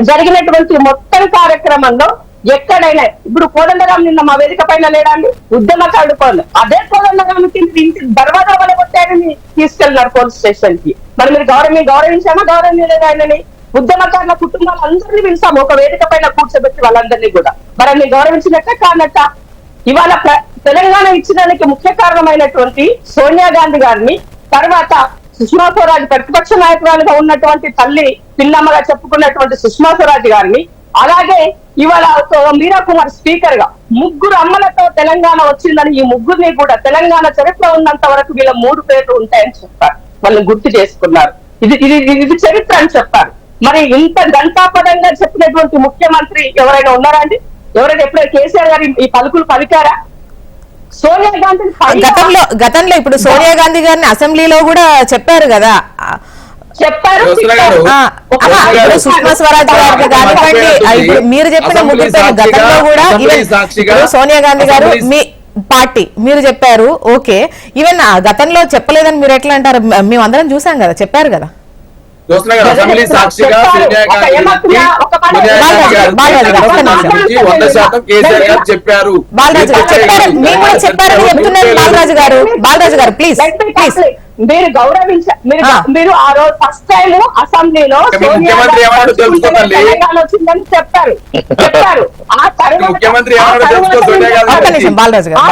జరిగినటువంటి మొత్తం కార్యక్రమంలో ఎక్కడైనా ఇప్పుడు కోదండరాం నిన్న మా వేదిక పైన లేదండి, ఉద్యమకారుడు కోదండ అదే కోదండరాం కింద ఇంటి దర్వాజా వల్ల కొట్టారని తీసుకెళ్లినారు పోలీస్ స్టేషన్ కి. మరి మీరు గౌరవించామా? గౌరవించలేదు ఆయనని. ఉద్యమకారుల కుటుంబాలు అందరినీ పిలిచాము ఒక వేదిక పైన కూర్చోబెట్టి వాళ్ళందరినీ కూడా. మరి అన్ని గౌరవించినట్ట కానట్ట? ఇవాళ తెలంగాణ ఇచ్చడానికి ముఖ్య కారణమైనటువంటి సోనియా గాంధీ గారిని, తర్వాత సుష్మా స్వరాజ్ ప్రతిపక్ష నాయకురాలుగా ఉన్నటువంటి తల్లి పిన్నమ్మగా చెప్పుకున్నటువంటి సుష్మా స్వరాజ్ గారిని, అలాగే ఇవాళ మీరా కుమార్ స్పీకర్ గా ముగ్గురు అమ్మలతో తెలంగాణ వచ్చిందని ఈ ముగ్గురిని కూడా తెలంగాణ చరిత్ర ఉన్నంత వరకు వీళ్ళ 3 పేర్లు ఉంటాయని చెప్పారు. వాళ్ళని గుర్తు చేసుకున్నారు. ఇది చరిత్ర అని చెప్పారు. మరి ఇంత గంటాపదంగా చెప్పినటువంటి ముఖ్యమంత్రి ఎవరైనా ఉన్నారా అండి? ఎవరైనా ఎప్పుడైనా కేసీఆర్ గారు ఈ పలుకులు పలికారా? సోనియా గాంధీ గతంలో ఇప్పుడు సోనియా గాంధీ గారిని అసెంబ్లీలో కూడా చెప్పారు కదా, చెప్పారు. సుష్మా స్వరాజ్ గారిని కానివ్వండి, ఇప్పుడు మీరు చెప్పిన ముగ్గురు పేరు గతంలో కూడా ఈవెన్ సోనియా గాంధీ గారు మీ పార్టీ మీరు చెప్పారు. ఓకే, ఈవెన్ గతంలో చెప్పలేదని మీరు ఎట్లా అంటారు? మేమందరం చూసాం కదా, చెప్పారు కదా. అసెంబ్లీ సాక్షిగా చెప్పారు. బాలరాజు గారు చెప్పారు, మేము కూడా చెప్పారని చెప్తున్నాను. బాలరాజు గారు ప్లీజ్ మీరు మీరు ఆ రోజు ఫస్ట్ టైం అసెంబ్లీలో తెలంగాణ వచ్చిందని చెప్పారు. ఆ బాలరాజు గారు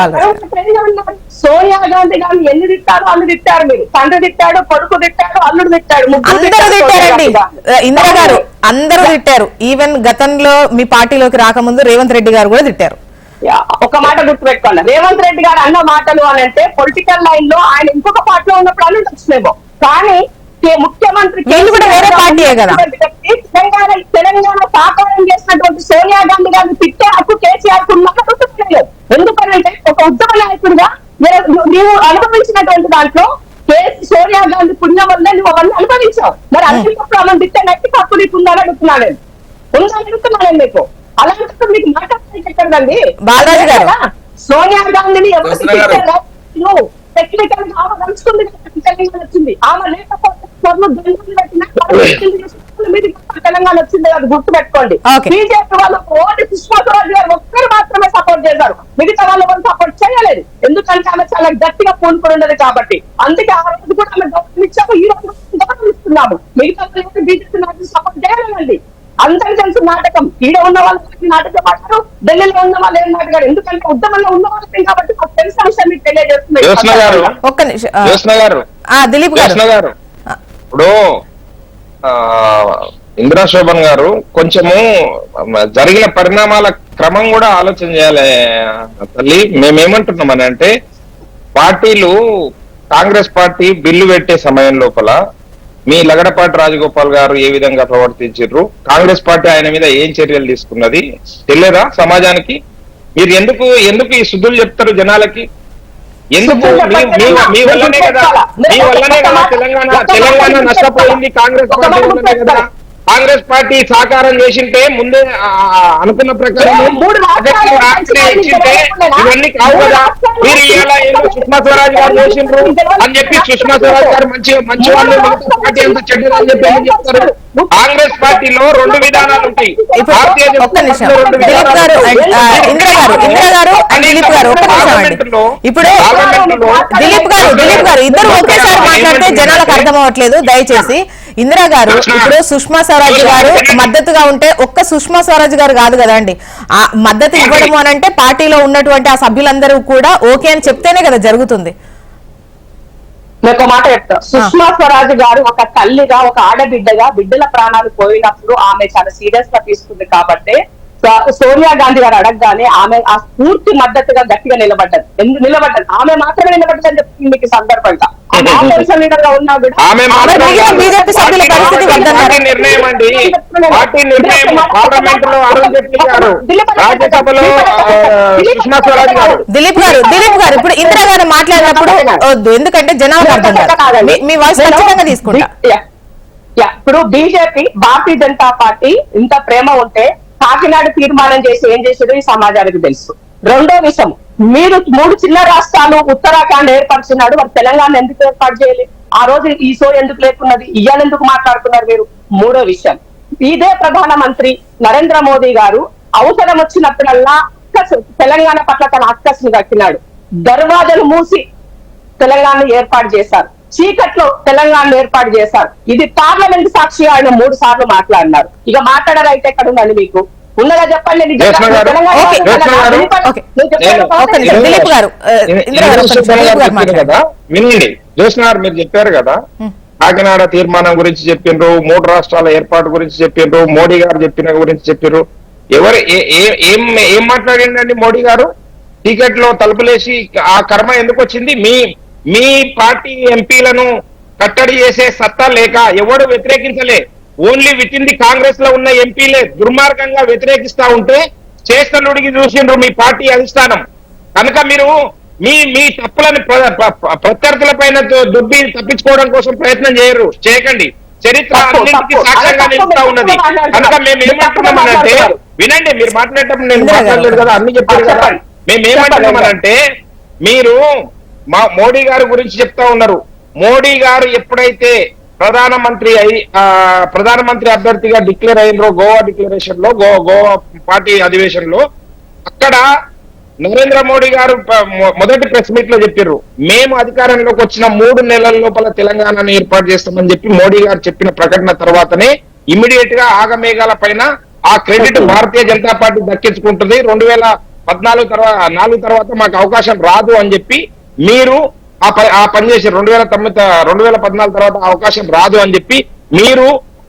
సోనియా గాంధీ గారిని ఎన్ని తిట్టారు అన్ని తిట్టారు. మీరు తండ్రి తిట్టాడు, కొడుకు తిట్టాడు, అల్లుడు తిట్టాడు, అందరూ తిట్టారండి. ఇందిరా గారు అందరూ తిట్టారు. ఈవెన్ గతంలో మీ పార్టీలోకి రాకముందు రేవంత్ రెడ్డి గారు కూడా తిట్టారు. ఒక మాట గుర్తుపెట్టుకోండి, రేవంత్ రెడ్డి గారు అన్న మాటలు అని అంటే పొలిటికల్ లైన్ లో ఆయన ఇంకొక పార్టీలో ఉన్నప్పుడు అన్నీ వచ్చినేమో, కానీ ముఖ్యమంత్రి వేరే పార్టీయే కదా. తెలంగాణ సాకారం చేసినటువంటి సోనియా గాంధీ గారిని తిట్టే హక్కు కేసీఆర్ గుర్తుపెట్టలేదు. ఎందుకంటే ఒక ఉద్యమ నాయకుడిగా నీవు అనుభవించినటువంటి దాంట్లో సోనియా గాంధీ పుణ్యం వల్ల నువ్వు అవన్నీ అనుభవించావు. మరి అందుకప్పుడు ఆమె తిట్టే నట్టి హక్కు నీకు ఉందని అడుగుతున్నాను నేను. ఉందని అడుగుతున్నాను మీకు. అలాంటప్పుడు మీకు మాట్లాడడానికి ఎక్కడండి? బాలరాజు గారు సోనియా గాంధీని ఎవరు టెక్నికల్ గా ఆమె నడుచుకుంది వచ్చింది. ఆమె లేకపోతే తెలంగాణ వచ్చింది, అది గుర్తు పెట్టుకోండి. బీజేపీ వాళ్ళు ఓన్లీ సుష్మా స్వరాజ్ గారు ఒక్కరు మాత్రమే సపోర్ట్ చేశారు, మిగతా వాళ్ళు ఎవరు సపోర్ట్ చేయలేదు. ఎందుకంటే ఆమె చాలా గట్టిగా పూనుకొని ఉండదు కాబట్టి. అందుకే ఆ రోజు కూడా ఆమె గౌరవించాము, ఈ రోజు గౌరవిస్తున్నాము. మిగతా బీజేపీ నాకు సపోర్ట్ చేయలేదండి. అందరికి తెలుసు నాటకం. ఈడ ఉన్న వాళ్ళు నాటకం ఆడతారు, ఢిల్లీలో ఉన్న వాళ్ళు ఏం నాటకారు. ఎందుకంటే ఉద్యమంలో ఉన్న వాళ్ళకి కాబట్టి మాకు తెలిసిన విషయం మీకు తెలియజేస్తున్నారు. ఒక్క నిమిషం దిలీప్ గారు, ఇప్పుడు ఇందిరా శోభన్ గారు కొంచెము జరిగిన పరిణామాల క్రమం కూడా ఆలోచన చేయాలి తల్లి. మేమేమంటున్నామని అంటే, పార్టీలు కాంగ్రెస్ పార్టీ బిల్లు పెట్టే సమయం లోపల మీ లగడపాటి రాజగోపాల్ గారు ఏ విధంగా ప్రవర్తించారు, కాంగ్రెస్ పార్టీ ఆయన మీద ఏం చర్యలు తీసుకున్నది తెలియదా సమాజానికి? మీరు ఎందుకు ఈ శుద్ధులు చెప్తారు జనాలకి? ఎందుకు? మీ వల్లనే కదా తెలంగాణ నష్టపోయింది. కాంగ్రెస్ పార్టీ వల్లనే కదా. కాంగ్రెస్ పార్టీ సాకారం చేసింటే ముందే అనుకున్న ప్రకారం ఇవన్నీ కావు కదా. మీరు ఇలా ఏదో సుష్మా స్వరాజ్ గారు చేసిండ్రు అని చెప్పి సుష్మా స్వరాజ్ గారు మంచి వాళ్ళు పార్టీ అంతా చెడ్డలు అని చెప్పి ఏం చెప్తారు? కాంగ్రెస్ పార్టీలో 2 విధానాలు ఉంటాయి. భారతీయ ఇప్పుడు దిలీప్ గారు ఇద్దరు ఒకేసారి మాట్లాడితే జనాలకు అర్థం అవ్వట్లేదు. దయచేసి ఇందిరా గారు, ఇప్పుడు సుష్మా స్వరాజ్ గారు మద్దతుగా ఉంటే ఒక్క సుష్మా స్వరాజ్ గారు కాదు కదండి ఆ మద్దతు ఇవ్వడము అని అంటే, పార్టీలో ఉన్నటువంటి ఆ సభ్యులందరూ కూడా ఓకే అని చెప్తేనే కదా జరుగుతుంది. మీకు మాట చెప్తా, సుష్మా స్వరాజ్ గారు ఒక తల్లిగా, ఒక ఆడబిడ్డగా బిడ్డల ప్రాణాలు పోయినప్పుడు ఆమె చాలా సీరియస్ గా తీసుకుంది కాబట్టి సోనియా గాంధీ గారు అడగగానే ఆమె ఆ పూర్తి మద్దతుగా గట్టిగా నిలబడ్డది. ఆమె మాత్రమే నిలబడ్డదని చెప్తుంది మీకు ఈ సందర్భంగా. లీడర్ గా ఉన్నా కూడా ఆమె బీజేపీ సభ్యుల పరిస్థితి పార్టీ నిర్ణయం అండి, పార్టీ నిర్ణయం. పార్లమెంట్ లో అరుణ్ జైట్లీ గారు, రాజ్యసభలో సుష్మా స్వరాజ్ గారు. దిలీప్ గారు ఇప్పుడు ఇందిరా గారు మాట్లాడినప్పుడు వద్దు, ఎందుకంటే జనాలకు అర్థం కాదు. మీ వాయిస్ ఖచ్చితంగా తీసుకుంటా. ఇప్పుడు బీజేపీ, భారతీయ జనతా పార్టీ ఇంత ప్రేమ ఉంటే కాకినాడ తీర్మానం చేసి ఏం చేసేదో ఈ సమాజానికి తెలుసు. రెండో విషయం, మీరు 3 చిన్న రాష్ట్రాలు ఉత్తరాఖండ్ ఏర్పరిచినాడు, మరి తెలంగాణ ఎందుకు ఏర్పాటు చేయాలి? ఆ రోజు ఈ సో ఎందుకు లేకున్నది? ఇవాళ ఎందుకు మాట్లాడుతున్నారు మీరు? మూడో విషయం, ఇదే ప్రధానమంత్రి నరేంద్ర మోదీ గారు అవసరం వచ్చినప్పుడల్లా తెలంగాణ పట్ల తన అక్కస్ని కట్టినాడు. దర్వాజలు మూసి తెలంగాణ ఏర్పాటు చేశారు, చీకట్లో తెలంగాణ ఏర్పాటు చేశారు. ఇది పార్లమెంట్ సాక్షిగా ఆయన 3 సార్లు మాట్లాడినారు. ఇక మాట్లాడరైతే ఎక్కడ ఉందండి మీకు? ఉన్నదా చెప్పండి. వినండి, జోష్న గారు మీరు చెప్పారు కదా, కాకినాడ తీర్మానం గురించి చెప్పిండ్రు, 3 రాష్ట్రాల ఏర్పాటు గురించి చెప్పిండ్రు, మోడీ గారు చెప్పిన గురించి చెప్పిర్రు. ఎవరు ఏం మాట్లాడిండండి మోడీ గారు? టికెట్ లో తలుపులేసి ఆ కర్మ ఎందుకు వచ్చింది? మీ పార్టీ ఎంపీలను కట్టడి చేసే సత్తా లేక ఎవడు వ్యతిరేకించలే. Only within the Congress లో ఉన్న ఎంపీలే దుర్మార్గంగా వ్యతిరేకిస్తా ఉంటే చేస్తలుడికి చూసిండ్రు మీ పార్టీ అధిష్టానం. కనుక మీరు మీ తప్పులను ప్రత్యర్థుల పైన దుబ్బి తప్పించుకోవడం కోసం ప్రయత్నం చేయకండి. చరిత్ర అన్నింటికి సాక్ష్యంగా నిలుస్తా ఉన్నది. కనుక మేము ఏమంటున్నామనంటే, వినండి, మీరు మాట్లాడేటప్పుడు నేను మాట్లాడలేదు కదా, అన్ని చెప్పారు కదా. మేము ఏమంటున్నామనంటే, మీరు మోడీ గారి గురించి చెప్తా ఉన్నారు. మోడీ గారు ఎప్పుడైతే ప్రధానమంత్రి అభ్యర్థిగా డిక్లేర్ అయినరో గోవా డిక్లరేషన్ లో, గోవా పార్టీ అధివేశంలో, అక్కడ నరేంద్ర మోడీ గారు మొదటి ప్రెస్ మీట్ లో చెప్పారు, మేము అధికారంలోకి వచ్చిన 3 నెలల లోపల తెలంగాణను ఏర్పాటు చేస్తామని చెప్పి మోడీ గారు చెప్పిన ప్రకటన తర్వాతనే ఇమ్మీడియట్ గా ఆగమేఘాల పైన ఆ క్రెడిట్ భారతీయ జనతా పార్టీ దక్కించుకుంటుంది. 2014 తర్వాత మాకు అవకాశం రాదు అని చెప్పి మీరు ఆ పని చేశారు. 2014 తర్వాత అవకాశం రాదు అని చెప్పి మీరు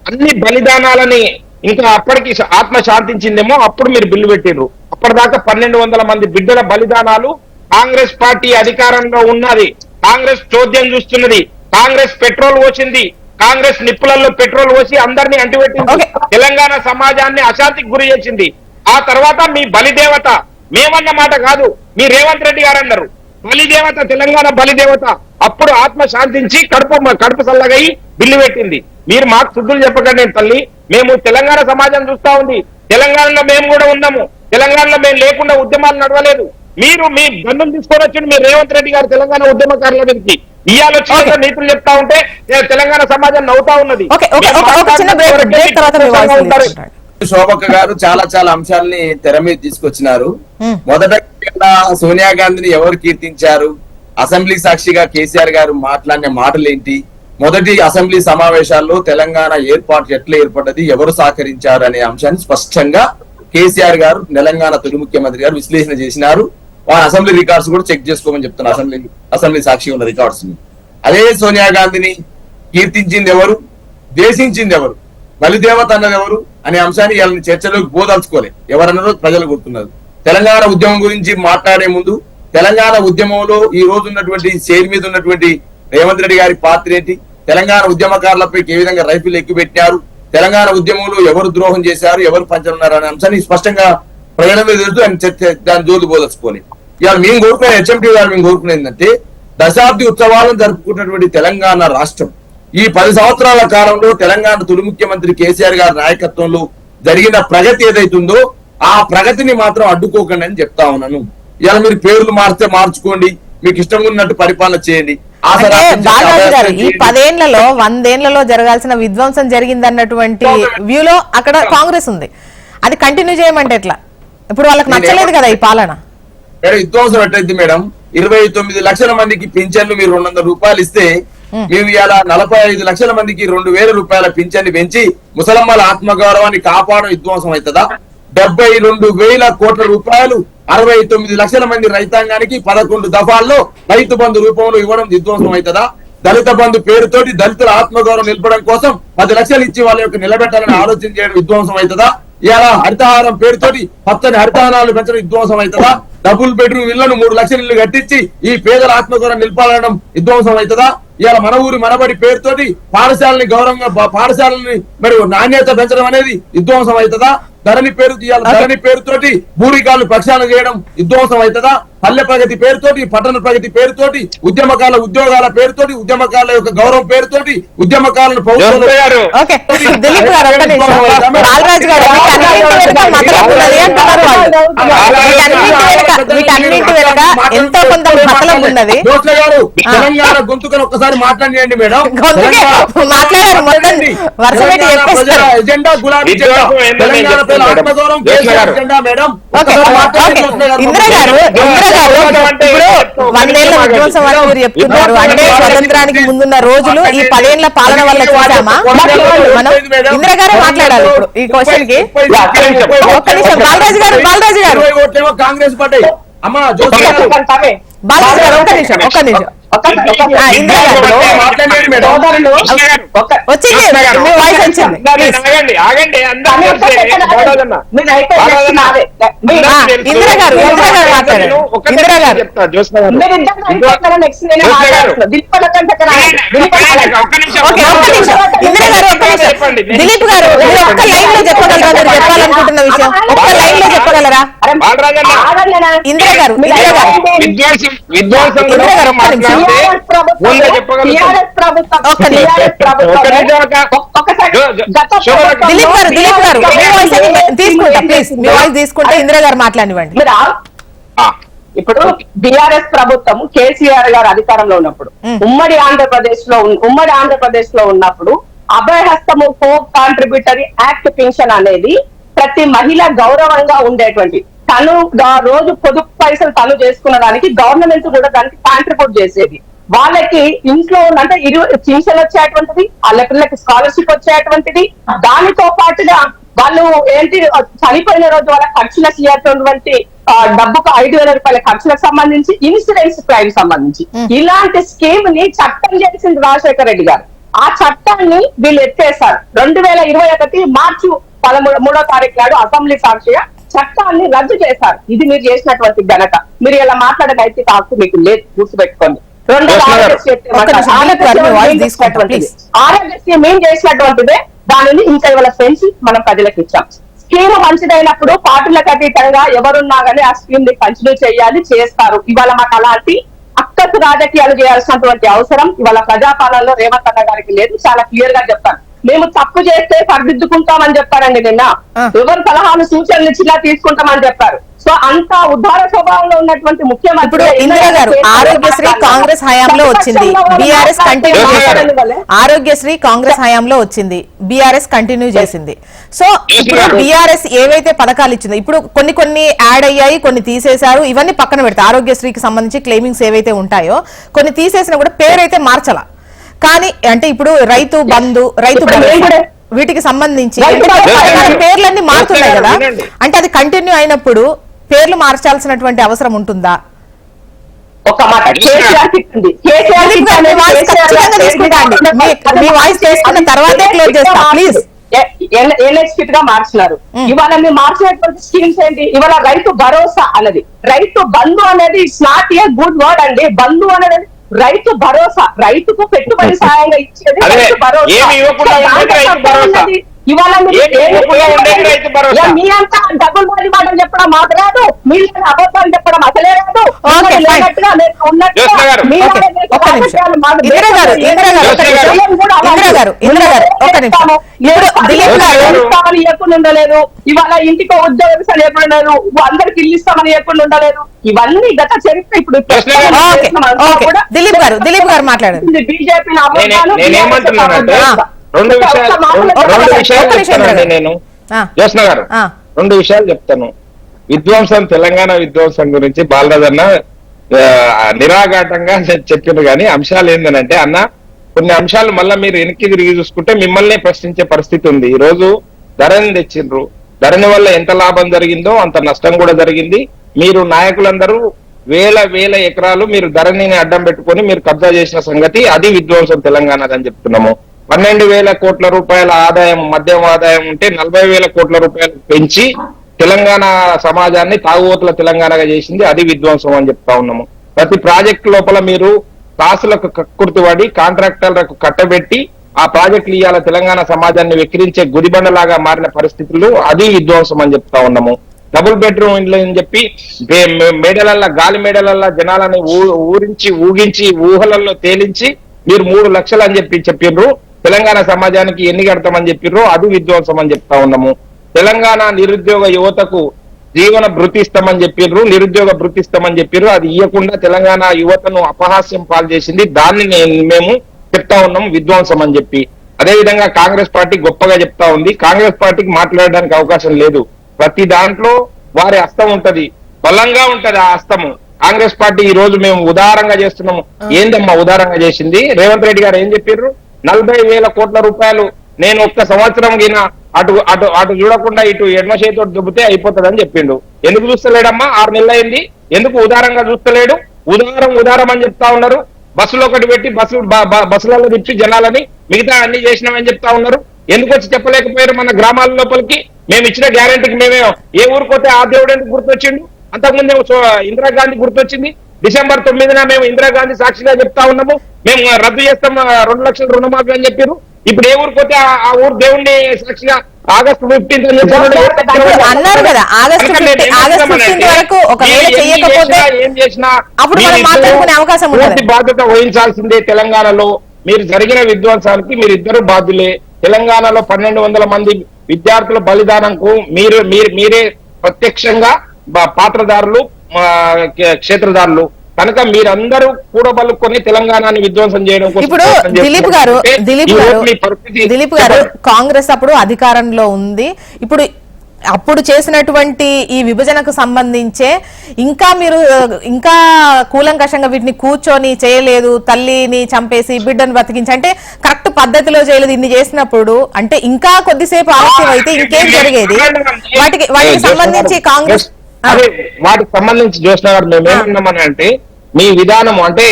అన్ని బలిదానాలని, ఇంకా అప్పటికి ఆత్మ శాంతించిందేమో, అప్పుడు మీరు బిల్లు పెట్టిండ్రు. అప్పటిదాకా 1200 మంది బిడ్డల బలిదానాలు. కాంగ్రెస్ పార్టీ అధికారంలో ఉన్నది, కాంగ్రెస్ చోద్యం చూస్తున్నది, కాంగ్రెస్ పెట్రోల్ పోసింది, కాంగ్రెస్ నిప్పులలో పెట్రోల్ పోసి అందరినీ అంటిపెట్టింది, తెలంగాణ సమాజాన్ని అశాంతికి గురి చేసింది. ఆ తర్వాత మీ బలిదేవత, మేమన్న మాట కాదు, మీ రేవంత్ రెడ్డి గారు అన్నారు బలిదేవత, తెలంగాణ బలిదేవత. అప్పుడు ఆత్మ శాంతించి కడుపు చల్లగయి బిల్లు పెట్టింది. మీరు మాకు శుద్ధులు చెప్పకండి తల్లి, మేము తెలంగాణ సమాజం చూస్తా ఉంది, తెలంగాణలో మేము కూడా ఉన్నాము, తెలంగాణలో మేము లేకుండా ఉద్యమాలు నడవలేదు. మీరు మీ గన్నులు తీసుకొని వచ్చి మీరు రేవంత్ రెడ్డి గారు తెలంగాణ ఉద్యమకారుల నుంచి ఇవాళ వచ్చి నీతులు చెప్తా ఉంటే తెలంగాణ సమాజం నవ్వుతా ఉన్నది. శోభక్క గారు చాలా అంశాలని తెర మీద తీసుకొచ్చినారు. మొదట సోనియా గాంధీని ఎవరు కీర్తించారు, అసెంబ్లీ సాక్షిగా కేసీఆర్ గారు మాట్లాడిన మాటలు ఏంటి, మొదటి అసెంబ్లీ సమావేశాల్లో తెలంగాణ ఏర్పాటు ఎట్లా ఏర్పడ్డది, ఎవరు సహకరించారు అనే అంశాన్ని స్పష్టంగా కేసీఆర్ గారు, తెలంగాణ తొలి ముఖ్యమంత్రి గారు విశ్లేషణ చేసినారు. వారి అసెంబ్లీ రికార్డ్స్ కూడా చెక్ చేసుకోమని చెప్తున్నారు, అసెంబ్లీ సాక్షి ఉన్న రికార్డ్స్ ని. అదే సోనియా గాంధీని కీర్తించింది ఎవరు, దేశించింది ఎవరు, బలిదేవత అన్నది ఎవరు అనే అంశాన్ని ఇవాళ చర్చలోకి పోదలుచుకోలే. ఎవరన్నారో ప్రజలు గుర్తున్నారు. తెలంగాణ ఉద్యమం గురించి మాట్లాడే ముందు తెలంగాణ ఉద్యమంలో ఈ రోజు ఉన్నటువంటి స్టేజ్ మీద ఉన్నటువంటి రేవంత్ రెడ్డి గారి పాత్ర ఏంటి, తెలంగాణ ఉద్యమకారులపై ఏ విధంగా రైఫిల్ ఎక్కుపెట్టారు, తెలంగాణ ఉద్యమంలో ఎవరు ద్రోహం చేశారు, ఎవరు పంచనున్నారు అనే అంశాన్ని స్పష్టంగా ప్రజల మీద తెలుసు. దాని జోలు పోదలుచుకోని ఇవాళ మేము కోరుకునే HMT గారు మేము కోరుకునేది ఏంటంటే, దశాబ్ది ఉత్సవాలను జరుపుకున్నటువంటి తెలంగాణ రాష్ట్రం ఈ 10 సంవత్సరాల కాలంలో తెలంగాణ తొలి ముఖ్యమంత్రి కేసీఆర్ గారి నాయకత్వంలో జరిగిన ప్రగతి ఏదైతుందో ఆ ప్రగతిని మాత్రం అడ్డుకోకండి అని చెప్తా ఉన్నాను. ఇలా మీరు పేర్లు మారితే మార్చుకోండి, మీకు ఇష్టం ఉన్నట్టు పరిపాలన చేయండి. ఈ 10 ఏళ్లలో 100 ఏళ్లలో జరగాల్సిన విధ్వంసం జరిగిందన్నటువంటి వ్యూలో అక్కడ కాంగ్రెస్ ఉంది. అది కంటిన్యూ చేయమంటే ఎట్లా? ఇప్పుడు వాళ్ళకి నచ్చలేదు కదా ఈ పాలన. మేడం విధ్వంసం ఎట్లయితే మేడం, 29 లక్షల మందికి పింఛన్లు మీరు 200 రూపాయలు ఇస్తే, మేము ఇలా 45 లక్షల మందికి 2000 రూపాయల పింఛన్ని పెంచి ముసలమ్మల ఆత్మగౌరవాన్ని కాపాడడం విధ్వంసం అవుతుందా? 72,000 కోట్ల రూపాయలు 69 లక్షల మంది రైతాంగానికి 11 దఫాల్లో రైతు బంధు రూపంలో ఇవ్వడం విధ్వంసం అవుతుందా? దళిత బంధు పేరుతోటి దళితుల ఆత్మగౌరవం నిలపడం కోసం 10 లక్షలు ఇచ్చి వాళ్ళ యొక్క నిలబెట్టాలని ఆలోచన చేయడం విధ్వంసం అవుతుందా? ఇలా హరితహారం పేరుతోటి పచ్చని హరితహారాలు పెంచడం విధ్వంసం అవుతుందా? డబుల్ బెడ్రూమ్ ఇళ్లను 3 లక్షల ఇల్లు కట్టించి ఈ పేదల ఆత్మగౌరవం నిలపాలనడం విధ్వంసం అవుతుందా? ఇవాళ మన ఊరి మనబడి పేరుతోటి పాఠశాలని గౌరవంగా పాఠశాలని మరి నాణ్యత పెంచడం అనేది విధ్వంసం అవుతుందా? ధరణి పేరుతోటి భూరికాలను ప్రక్షాళన చేయడం విధ్వంసం అవుతుందా? పల్లె ప్రగతి పేరుతోటి పట్టణ ప్రగతి పేరుతోటి ఉద్యమకాల ఉద్యోగాల పేరుతోటి ఉద్యమకాల యొక్క గౌరవం పేరుతోటి ఉద్యమకాలను ఓకే దిలీప్ గారు ఒక్క నిమిషం. బాలరాజు గారు వీటన్నిటి వెనుక ఎంతో కొంత మతలం ఉన్నది. తెలంగాణ గొంతుకను ఒక్కసారి మాట్లాడండి మేడం. మాట్లాడారు మొత్తం వరుస పెట్టి చెప్పేస్తారు. ఎజెండా గులాబీ జెండా తెలంగాణ పేరు ఆత్మగౌరవం జెండా మేడం. ఇందిరా గారు ఇప్పుడు 100 ఏళ్ల విధ్వంసం అని మీరు చెప్తున్నారు. అంటే స్వతంత్రానికి ముందున్న రోజులు ఈ 10 ఏళ్ల పాలన వల్ల చూసామా మనం? ఇందిరా గారే మాట్లాడాలి ఇప్పుడు ఈ క్వశ్చన్ కి. ఒక్క నిమిషం బాలరాజు గారు కాంగ్రెస్ పార్టీ అమ్మ బాలరాజు గారు ఒక్క నిమిషం ఇందిరా గారు వచ్చింది మీ వాయిస్ వచ్చింది. ఇందిరా గారు మాట్లాడారు. ఇందిరా గారు దిలీప్ గారు ఒక్క లైన్ లో చెప్పగలరా? మీరు చెప్పాలనుకుంటున్న విషయం ఒక్క లైన్ లో చెప్పగలరా? ఇందిరా గారు దిలీప్ గారు తీసుకుంటా ప్లీజ్ మీ వాయిస్ తీసుకుంటే ఇందిరా గారు మాట్లాడివ్వండి. ఇప్పుడు బిఆర్ఎస్ ప్రభుత్వం కేసీఆర్ గారు అధికారంలో ఉన్నప్పుడు ఉమ్మడి ఆంధ్రప్రదేశ్ లో ఉన్నప్పుడు అభయహస్తము కో కాంట్రిబ్యూటరీ యాక్ట్ పెన్షన్ అనేది ప్రతి మహిళ గౌరవంగా ఉండేటువంటి తను రోజు పొదుపు పైసలు తను చేసుకున్న దానికి గవర్నమెంట్ కూడా దానికి కాంట్రిబ్యూట్ చేసేది. వాళ్ళకి ఇంట్లో అంటే పెన్షన్ వచ్చేటువంటిది, వాళ్ళ పిల్లలకి స్కాలర్షిప్ వచ్చేటువంటిది, దానితో పాటుగా వాళ్ళు ఏంటి చనిపోయిన రోజు వాళ్ళ ఖర్చులకు ఇయ్యేటువంటి డబ్బుకు 5,000 రూపాయల ఖర్చులకు సంబంధించి ఇన్సూరెన్స్ క్లైమ్ సంబంధించి ఇలాంటి స్కీమ్ ని చట్టం చేసింది రాజశేఖర రెడ్డి గారు. ఆ చట్టాన్ని వీళ్ళు ఎత్తేసారు. 2021 మార్చి 13వ తారీఖు నాడు అసెంబ్లీ సాక్షిగా చట్టాన్ని రద్దు చేశారు. ఇది మీరు చేసినటువంటి ఘనత. మీరు ఇలా మాట్లాడే నైతిక హక్కు మీకు లేదు, గుర్తుపెట్టుకోండి. ఆరోగ్యశ్రీ మేము చేసినటువంటిదే, దానిని ఇంకా ఇవాళ పెంచి మనం ప్రజలకు ఇచ్చాం. స్కీమ్ మంచిదైనప్పుడు పార్టీలకు అతీతంగా ఎవరున్నా కానీ ఆ స్కీమ్ ని కంటిన్యూ చేయాలి, చేస్తారు. ఇవాళ మాకు అలాంటి అక్కసు రాజకీయాలు చేయాల్సినటువంటి అవసరం ఇవాళ ప్రజాపాలనలో రేవంత్ అన్న గారికి లేదు. చాలా క్లియర్ గా చెప్తాను. మేము తప్పు చేస్తే సరిదిద్దుకుంటామని చెప్పారండి నిన్న. ఎవరు సలహాలు సూచనలు ఇచ్చినా తీసుకుంటామని చెప్పారు. సో అంత ఉద్ధార స్వభావంలో ఉన్నటువంటి ముఖ్యమంత్రి ఇందిరా గారు ఆరోగ్యశ్రీ కాంగ్రెస్ హయాంలో వచ్చింది, బీఆర్ఎస్ కంటిన్యూ చేశారు. ఆరోగ్యశ్రీ కాంగ్రెస్ హయాంలో వచ్చింది, బీఆర్ఎస్ కంటిన్యూ చేసింది. సో ఇప్పుడు బీఆర్ఎస్ ఏవైతే పథకాలు ఇచ్చిందో ఇప్పుడు కొన్ని యాడ్ అయ్యాయి, కొన్ని తీసేశారు. ఇవన్నీ పక్కన పెడతారు. ఆరోగ్యశ్రీకి సంబంధించి క్లెయిమింగ్స్ ఏవైతే ఉంటాయో కొన్ని తీసేసినా కూడా పేరైతే మార్చాల. కానీ అంటే ఇప్పుడు రైతు బంధు వీటికి సంబంధించి పేర్లన్నీ మారుతున్నాయి కదా, అంటే అది కంటిన్యూ అయినప్పుడు పేర్లు మార్చాల్సినటువంటి అవసరం ఉంటుందా? ఒక మాట మీ వాయిస్ తీసుకున్న తర్వాతే క్లోజ్ చేస్తా ప్లీజ్. ఎన్హెచ్కిట్ గా మార్చినారు. ఇవాళ మీరు మార్చినటువంటి స్కీమ్స్ ఏంటి? ఇవాళ రైతు భరోసా అన్నది, రైతు బంధు అనేది it's not a good word అండి. బంధు అనేది రైతు భరోసా, రైతుకు పెట్టుబడి సాయంగా ఇచ్చేది రైతు భరోసా. ఇవాళ మీ అంతా డబ్బులు మాది మాటలు చెప్పడం మాకు రాదు, మీరు అబద్ధాలు చెప్పడం అసలే రాదు. ఎప్పుడు ఉండలేదు. ఇవాళ ఇంటికి ఉద్యోగస్తులు ఎప్పుడు ఉండలేదు, అందరికి ఇల్లు ఇస్తామని ఎప్పుడు ఉండలేదు. ఇవన్నీ గత చరిత్ర. ఇప్పుడు దిలీప్ గారు మాట్లాడారు. బీజేపీ రెండు విషయాలు చెప్తాను. విధ్వంసం, తెలంగాణ విధ్వంసం గురించి బాలరాజన్న నిరాఘాటంగా చెప్పిండ్రు. కానీ అంశాలు ఏంటంటే అన్న, కొన్ని అంశాలు మళ్ళా మీరు వెనక్కి తిరిగి చూసుకుంటే మిమ్మల్ని ప్రశ్నించే పరిస్థితి ఉంది. ఈ రోజు ధరణి తెచ్చిండ్రు, ధరణి వల్ల ఎంత లాభం జరిగిందో అంత నష్టం కూడా జరిగింది. మీరు నాయకులందరూ వేల ఎకరాలు మీరు ధరణిని అడ్డం పెట్టుకొని మీరు కబ్జా చేసిన సంగతి, అది విధ్వంసం తెలంగాణ అని చెప్తున్నాము. 12,000 కోట్ల రూపాయల ఆదాయం, మద్యం ఆదాయం ఉంటే 40,000 కోట్ల రూపాయలు పెంచి తెలంగాణ సమాజాన్ని తాగుబోతుల తెలంగాణగా చేసింది. అది విధ్వంసం అని చెప్తా ఉన్నాము. ప్రతి ప్రాజెక్టు లోపల మీరు కాసులకు కక్కుర్తిపడి కాంట్రాక్టర్లకు కట్టబెట్టి ఆ ప్రాజెక్టులు ఇవాళ తెలంగాణ సమాజాన్ని వెక్కిరించే గుదిబండలాగా మారిన పరిస్థితులు, అది విధ్వంసం అని చెప్తా ఉన్నాము. డబుల్ బెడ్రూమ్ ఇండ్లు అని చెప్పి మేడలల్లా, గాలి మేడలల్లా జనాలని ఊగించి ఊహలలో తేలించి మీరు 3 లక్షలు అని చెప్పిర్రు. తెలంగాణ సమాజానికి ఎన్ని కడతామని చెప్పిర్రు, అది విధ్వంసం అని చెప్తా ఉన్నాము. తెలంగాణ నిరుద్యోగ యువతకు జీవన భృతి ఇస్తామని చెప్పిర్రు, నిరుద్యోగ భృతి ఇస్తామని చెప్పిర్రు. అది ఇవ్వకుండా తెలంగాణ యువతను అపహాస్యం పాలు చేసింది. దాన్ని మేము చెప్తా ఉన్నాం విధ్వంసం అని చెప్పి. అదే విధంగా కాంగ్రెస్ పార్టీ గొప్పగా చెప్తా ఉంది. కాంగ్రెస్ పార్టీకి మాట్లాడడానికి అవకాశం లేదు. ప్రతి దాంట్లో వారి హస్తం ఉంటది, బలంగా ఉంటది ఆ హస్తము. కాంగ్రెస్ పార్టీ ఈ రోజు మేము ఉదారంగా చేస్తున్నాము. ఏందమ్మా ఉదారంగా చేసింది? రేవంత్ రెడ్డి గారు ఏం చెప్పారు? 40,000 కోట్ల రూపాయలు నేను ఒక్క సంవత్సరం గిన అటు అటు అటు చూడకుండా ఇటు ఎడమ చేతితో దుబ్బితే అయిపోతుందని చెప్పిండు. ఎందుకు చూస్తలేడమ్మా? 6 నెలలు అయింది. ఎందుకు ఉదారంగా చూస్తలేడు? ఉదారం అని చెప్తా ఉన్నారు. బస్సులో ఒకటి పెట్టి బస్సులలో తిప్పి జనాలని మిగతా అన్ని చేసినామని చెప్తా ఉన్నారు. ఎందుకు వచ్చి చెప్పలేకపోయారు మన గ్రామాల లోపలికి? మేము ఇచ్చిన గ్యారెంటీకి మేమే ఏ ఊరికోతే ఆ దేవుడు ఎందుకు గుర్తొచ్చిండు? అంతకుముందే ఇందిరాగాంధీ గుర్తొచ్చింది. December 9న మేము ఇందిరాగాంధీ సాక్షిగా చెప్తా ఉన్నాము, మేము రద్దు చేస్తాం 2 లక్షల రుణమాఫీ అని చెప్పారు. ఇప్పుడు ఏ ఊరికోతే ఆ ఊరు దేవుణ్ణి సాక్షిగా August 15th అని అన్నారు కదా. August 15th వరకు ఒకవేళ చేయకపోతే ఏం చేసినా అప్పుడు మనం మాట్లాడుకునే అవకాశం పూర్తి బాధ్యత వహించాల్సిందే. తెలంగాణలో మీరు జరిగిన విధ్వంసానికి మీరిద్దరు బాధ్యులే. తెలంగాణలో 1,200 మంది విద్యార్థుల బలిదానంకు మీరే ప్రత్యక్షంగా పాత్రదారులు, క్షేత్రదారులు. కనుక మీరందరూ కూడబలుకొని తెలంగాణని విధ్వంసం చేయడం కోసం. ఇప్పుడు దిలీప్ గారు కాంగ్రెస్ అప్పుడు అధికారంలో ఉంది. ఇప్పుడు అప్పుడు చేసినటువంటి ఈ విభజనకు సంబంధించే ఇంకా కూలంకషంగా వీటిని కూర్చొని చేయలేదు, తల్లిని చంపేసి బిడ్డను బతికించి అంటే కరెక్ట్ పద్ధతిలో చేయలేదు. ఇన్ని చేసినప్పుడు అంటే ఇంకా కొద్దిసేపు ఆలస్యం అయితే ఇంకేం జరిగేది? వాటికి సంబంధించి కాంగ్రెస్ వాటికి సంబంధించి జ్యోత్స్న గారు మేము ఏమన్నామని అంటే, మీ విధానం అంటే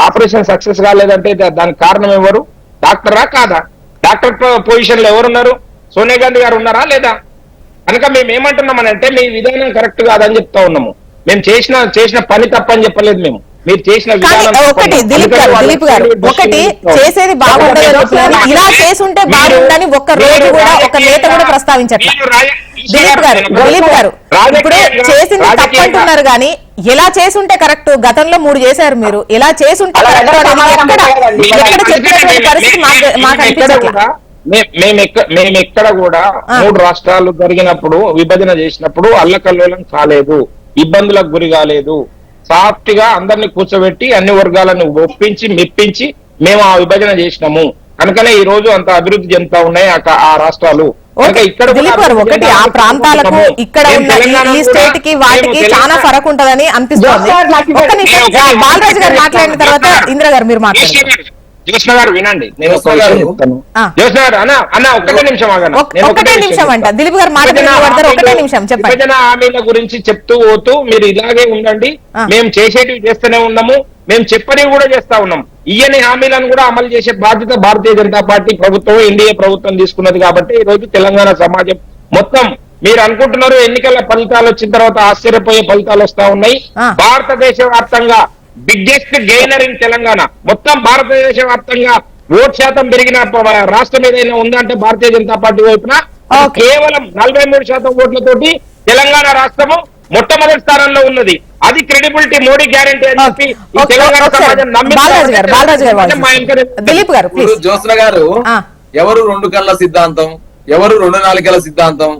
ఆపరేషన్ సక్సెస్ కాలేదంటే దానికి కారణం ఎవరు? డాక్టరా కాదా? డాక్టర్ పొజిషన్ లో ఎవరున్నారు? సోనియా గాంధీ గారు ఉన్నారా లేదా? కనుక మేము ఏమంటున్నామని అంటే మీ విధానం కరెక్ట్ కాదని చెప్తా ఉన్నాము. మేము చేసిన పని తప్పని చెప్పలేదు. మేము మీరు చేసిన ఒకటి దిలీప్ గారు ఒకటి చేసేది బాగుండదు, ఇలా చేసుంటే బాగుండని ఒక్క రోజు కూడా ఒక నేత కూడా ప్రస్తావించట్లేదు. దిలీప్ గారు ఇప్పుడు చేసింది తప్పంటున్నారు కానీ ఎలా చేసుంటే కరెక్ట్? గతంలో 3 చేశారు మీరు, ఎలా చేసుంటే కరెక్ట్ అనేది ఎక్కడ చెప్పినటువంటి పరిస్థితి మాకు అనిపించట్లేదు. మేము ఎక్కడ కూడా 3 రాష్ట్రాలు జరిగినప్పుడు విభజన చేసినప్పుడు అల్లకల్లోలం కాలేదు, ఇబ్బందులకు గురి కాలేదు. సాఫ్ట్ గా అందరినీ కూర్చోబెట్టి అన్ని వర్గాలను ఒప్పించి మెప్పించి మేము ఆ విభజన చేసినాము. కనుకనే ఈ రోజు అంత అభివృద్ధి చెందుతా ఉన్నాయి ఆ రాష్ట్రాలు. ఒకటి ఆ ప్రాంతాలకు ఇక్కడ ఉన్న ఈ స్టేట్ కి వాటికి చాలా ఫరక్ ఉంటదని అనిపిస్తుంది. ఒక్క నిమిషం బాలరాజు గారు మాట్లాడిన తర్వాత ఇందిరా గారు మీరు మాట్లాడారు. జ్యోత్స్న గారు వినండి, నేను చెప్తాను. జ్యోత్స్న గారు అన్న ఒక్కటే నిమిషం ఒకటే నిమిషం అంట దిలీప్ గారు మాట్లాడతారు. ఒకటే నిమిషం చెప్పండి. విభజన హామీల గురించి చెప్తూ పోతూ మీరు ఇలాగే ఉండండి. మేము చేసేటివి చేస్తూనే ఉన్నాము, మేము చెప్పనివి కూడా చేస్తా ఉన్నాం. ఇయ్యని హామీలను కూడా అమలు చేసే బాధ్యత భారతీయ జనతా పార్టీ ప్రభుత్వం, ఎన్డీఏ ప్రభుత్వం తీసుకున్నది. కాబట్టి ఈ రోజు తెలంగాణ సమాజం మొత్తం మీరు అనుకుంటున్నారు ఎన్నికల ఫలితాలు వచ్చిన తర్వాత ఆశ్చర్యపోయే ఫలితాలు వస్తా ఉన్నాయి. భారతదేశ వ్యాప్తంగా బిగ్గెస్ట్ గెయినర్ ఇన్ తెలంగాణ. మొత్తం భారతదేశ వ్యాప్తంగా ఓట్ శాతం పెరిగిన రాష్ట్రం ఏదైనా ఉందంటే భారతీయ జనతా పార్టీ వైపున కేవలం 43% ఓట్లతోటి తెలంగాణ రాష్ట్రము మొట్టమొదటి స్థానంలో ఉన్నది. అది క్రెడిబిలిటీ, మోడీ గ్యారంటీ అని చెప్పి తెలంగాణ సమాజం జ్యోత్స్న గారు ఎవరు 2 కళ్ళ సిద్ధాంతం, ఎవరు 2 నాలుకల సిద్ధాంతం,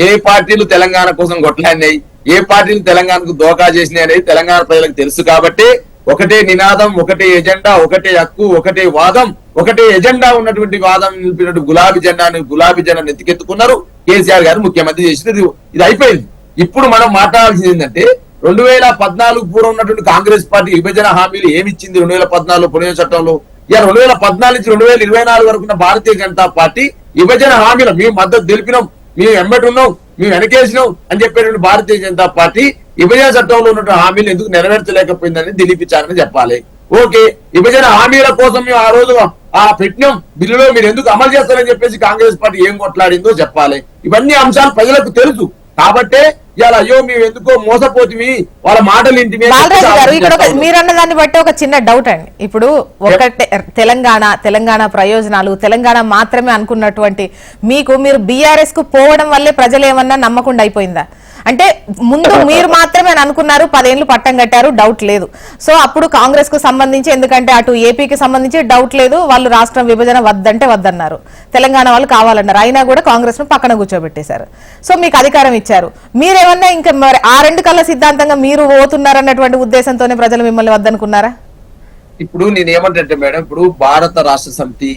ఏ పార్టీలు తెలంగాణ కోసం కొట్లాడినాయి, ఏ పార్టీలు తెలంగాణకు దోకా చేసినాయి అనేది తెలంగాణ ప్రజలకు తెలుసు. కాబట్టి ఒకటే నినాదం, ఒకటే ఎజెండా, ఒకటే హక్కు, ఒకటే వాదం, ఒకటే ఎజెండా ఉన్నటువంటి వాదం నిలిపినట్టు గులాబీ జెండాను ఎత్తికెత్తుకున్నారు. కేసీఆర్ గారు ముఖ్యమంత్రి చేసినది ఇది అయిపోయింది. ఇప్పుడు మనం మాట్లాడాల్సింది ఏంటంటే 2014 పూర్వం ఉన్నటువంటి కాంగ్రెస్ పార్టీ విభజన హామీలు ఏమిచ్చింది? 2014 పునః చట్టంలో 2014 నుంచి 2024 వరకు ఉన్న భారతీయ జనతా పార్టీ విభజన హామీలు మేము మద్దతు తెలిపినాం, మేము వెంబడి ఉన్నాం, మేము వెనకేసినాం అని చెప్పేటువంటి భారతీయ జనతా పార్టీ విభజన చట్టంలో ఉన్నటువంటి హామీలు ఎందుకు నెరవేర్చలేకపోయిందని దిలీపించారని చెప్పాలి. ఓకే, విభజన హామీల కోసం మేము ఆ రోజు ఆ పెట్టిన బిల్లులో మీరు ఎందుకు అమలు చేస్తారని చెప్పేసి కాంగ్రెస్ పార్టీ ఏం కొట్లాడిందో చెప్పాలి. ఇవన్నీ అంశాలు ప్రజలకు తెలుసు కాబట్టే ఇవాళ అయ్యో మేము ఎందుకో మోసపోతుంది వాళ్ళ మాటలు ఇంటిమి. బాలరాజు గారు ఇక్కడ మీరన్న దాన్ని బట్టి ఒక చిన్న డౌట్ అండి. ఇప్పుడు ఒకటే తెలంగాణ ప్రయోజనాలు తెలంగాణ మాత్రమే అనుకున్నటువంటి మీరు బీఆర్ఎస్ కు పోవడం వల్లే ప్రజలు ఏమన్నా నమ్మకుండా అయిపోయిందా? అంటే ముందు మీరు మాత్రమే అనుకున్నారు, 10 ఏళ్లు పట్టం కట్టారు, డౌట్ లేదు. సో అప్పుడు కాంగ్రెస్ కు సంబంధించి, ఎందుకంటే అటు ఏపీకి సంబంధించి డౌట్ లేదు, వాళ్ళు రాష్ట్రం విభజన వద్దంటే వద్దన్నారు, తెలంగాణ వాళ్ళు కావాలన్నారు, అయినా కూడా కాంగ్రెస్ ను పక్కన కూర్చోబెట్టేశారు. సో మీకు అధికారం ఇచ్చారు, మీరేమన్నా ఇంకా మరి ఆ 2 కళ్ళ సిద్ధాంతంగా మీరు పోతున్నారన్నటువంటి ఉద్దేశంతోనే ప్రజలు మిమ్మల్ని వద్దనుకున్నారా? ఇప్పుడు నేను ఏమంటే మేడం, ఇప్పుడు భారత రాష్ట్ర సమితి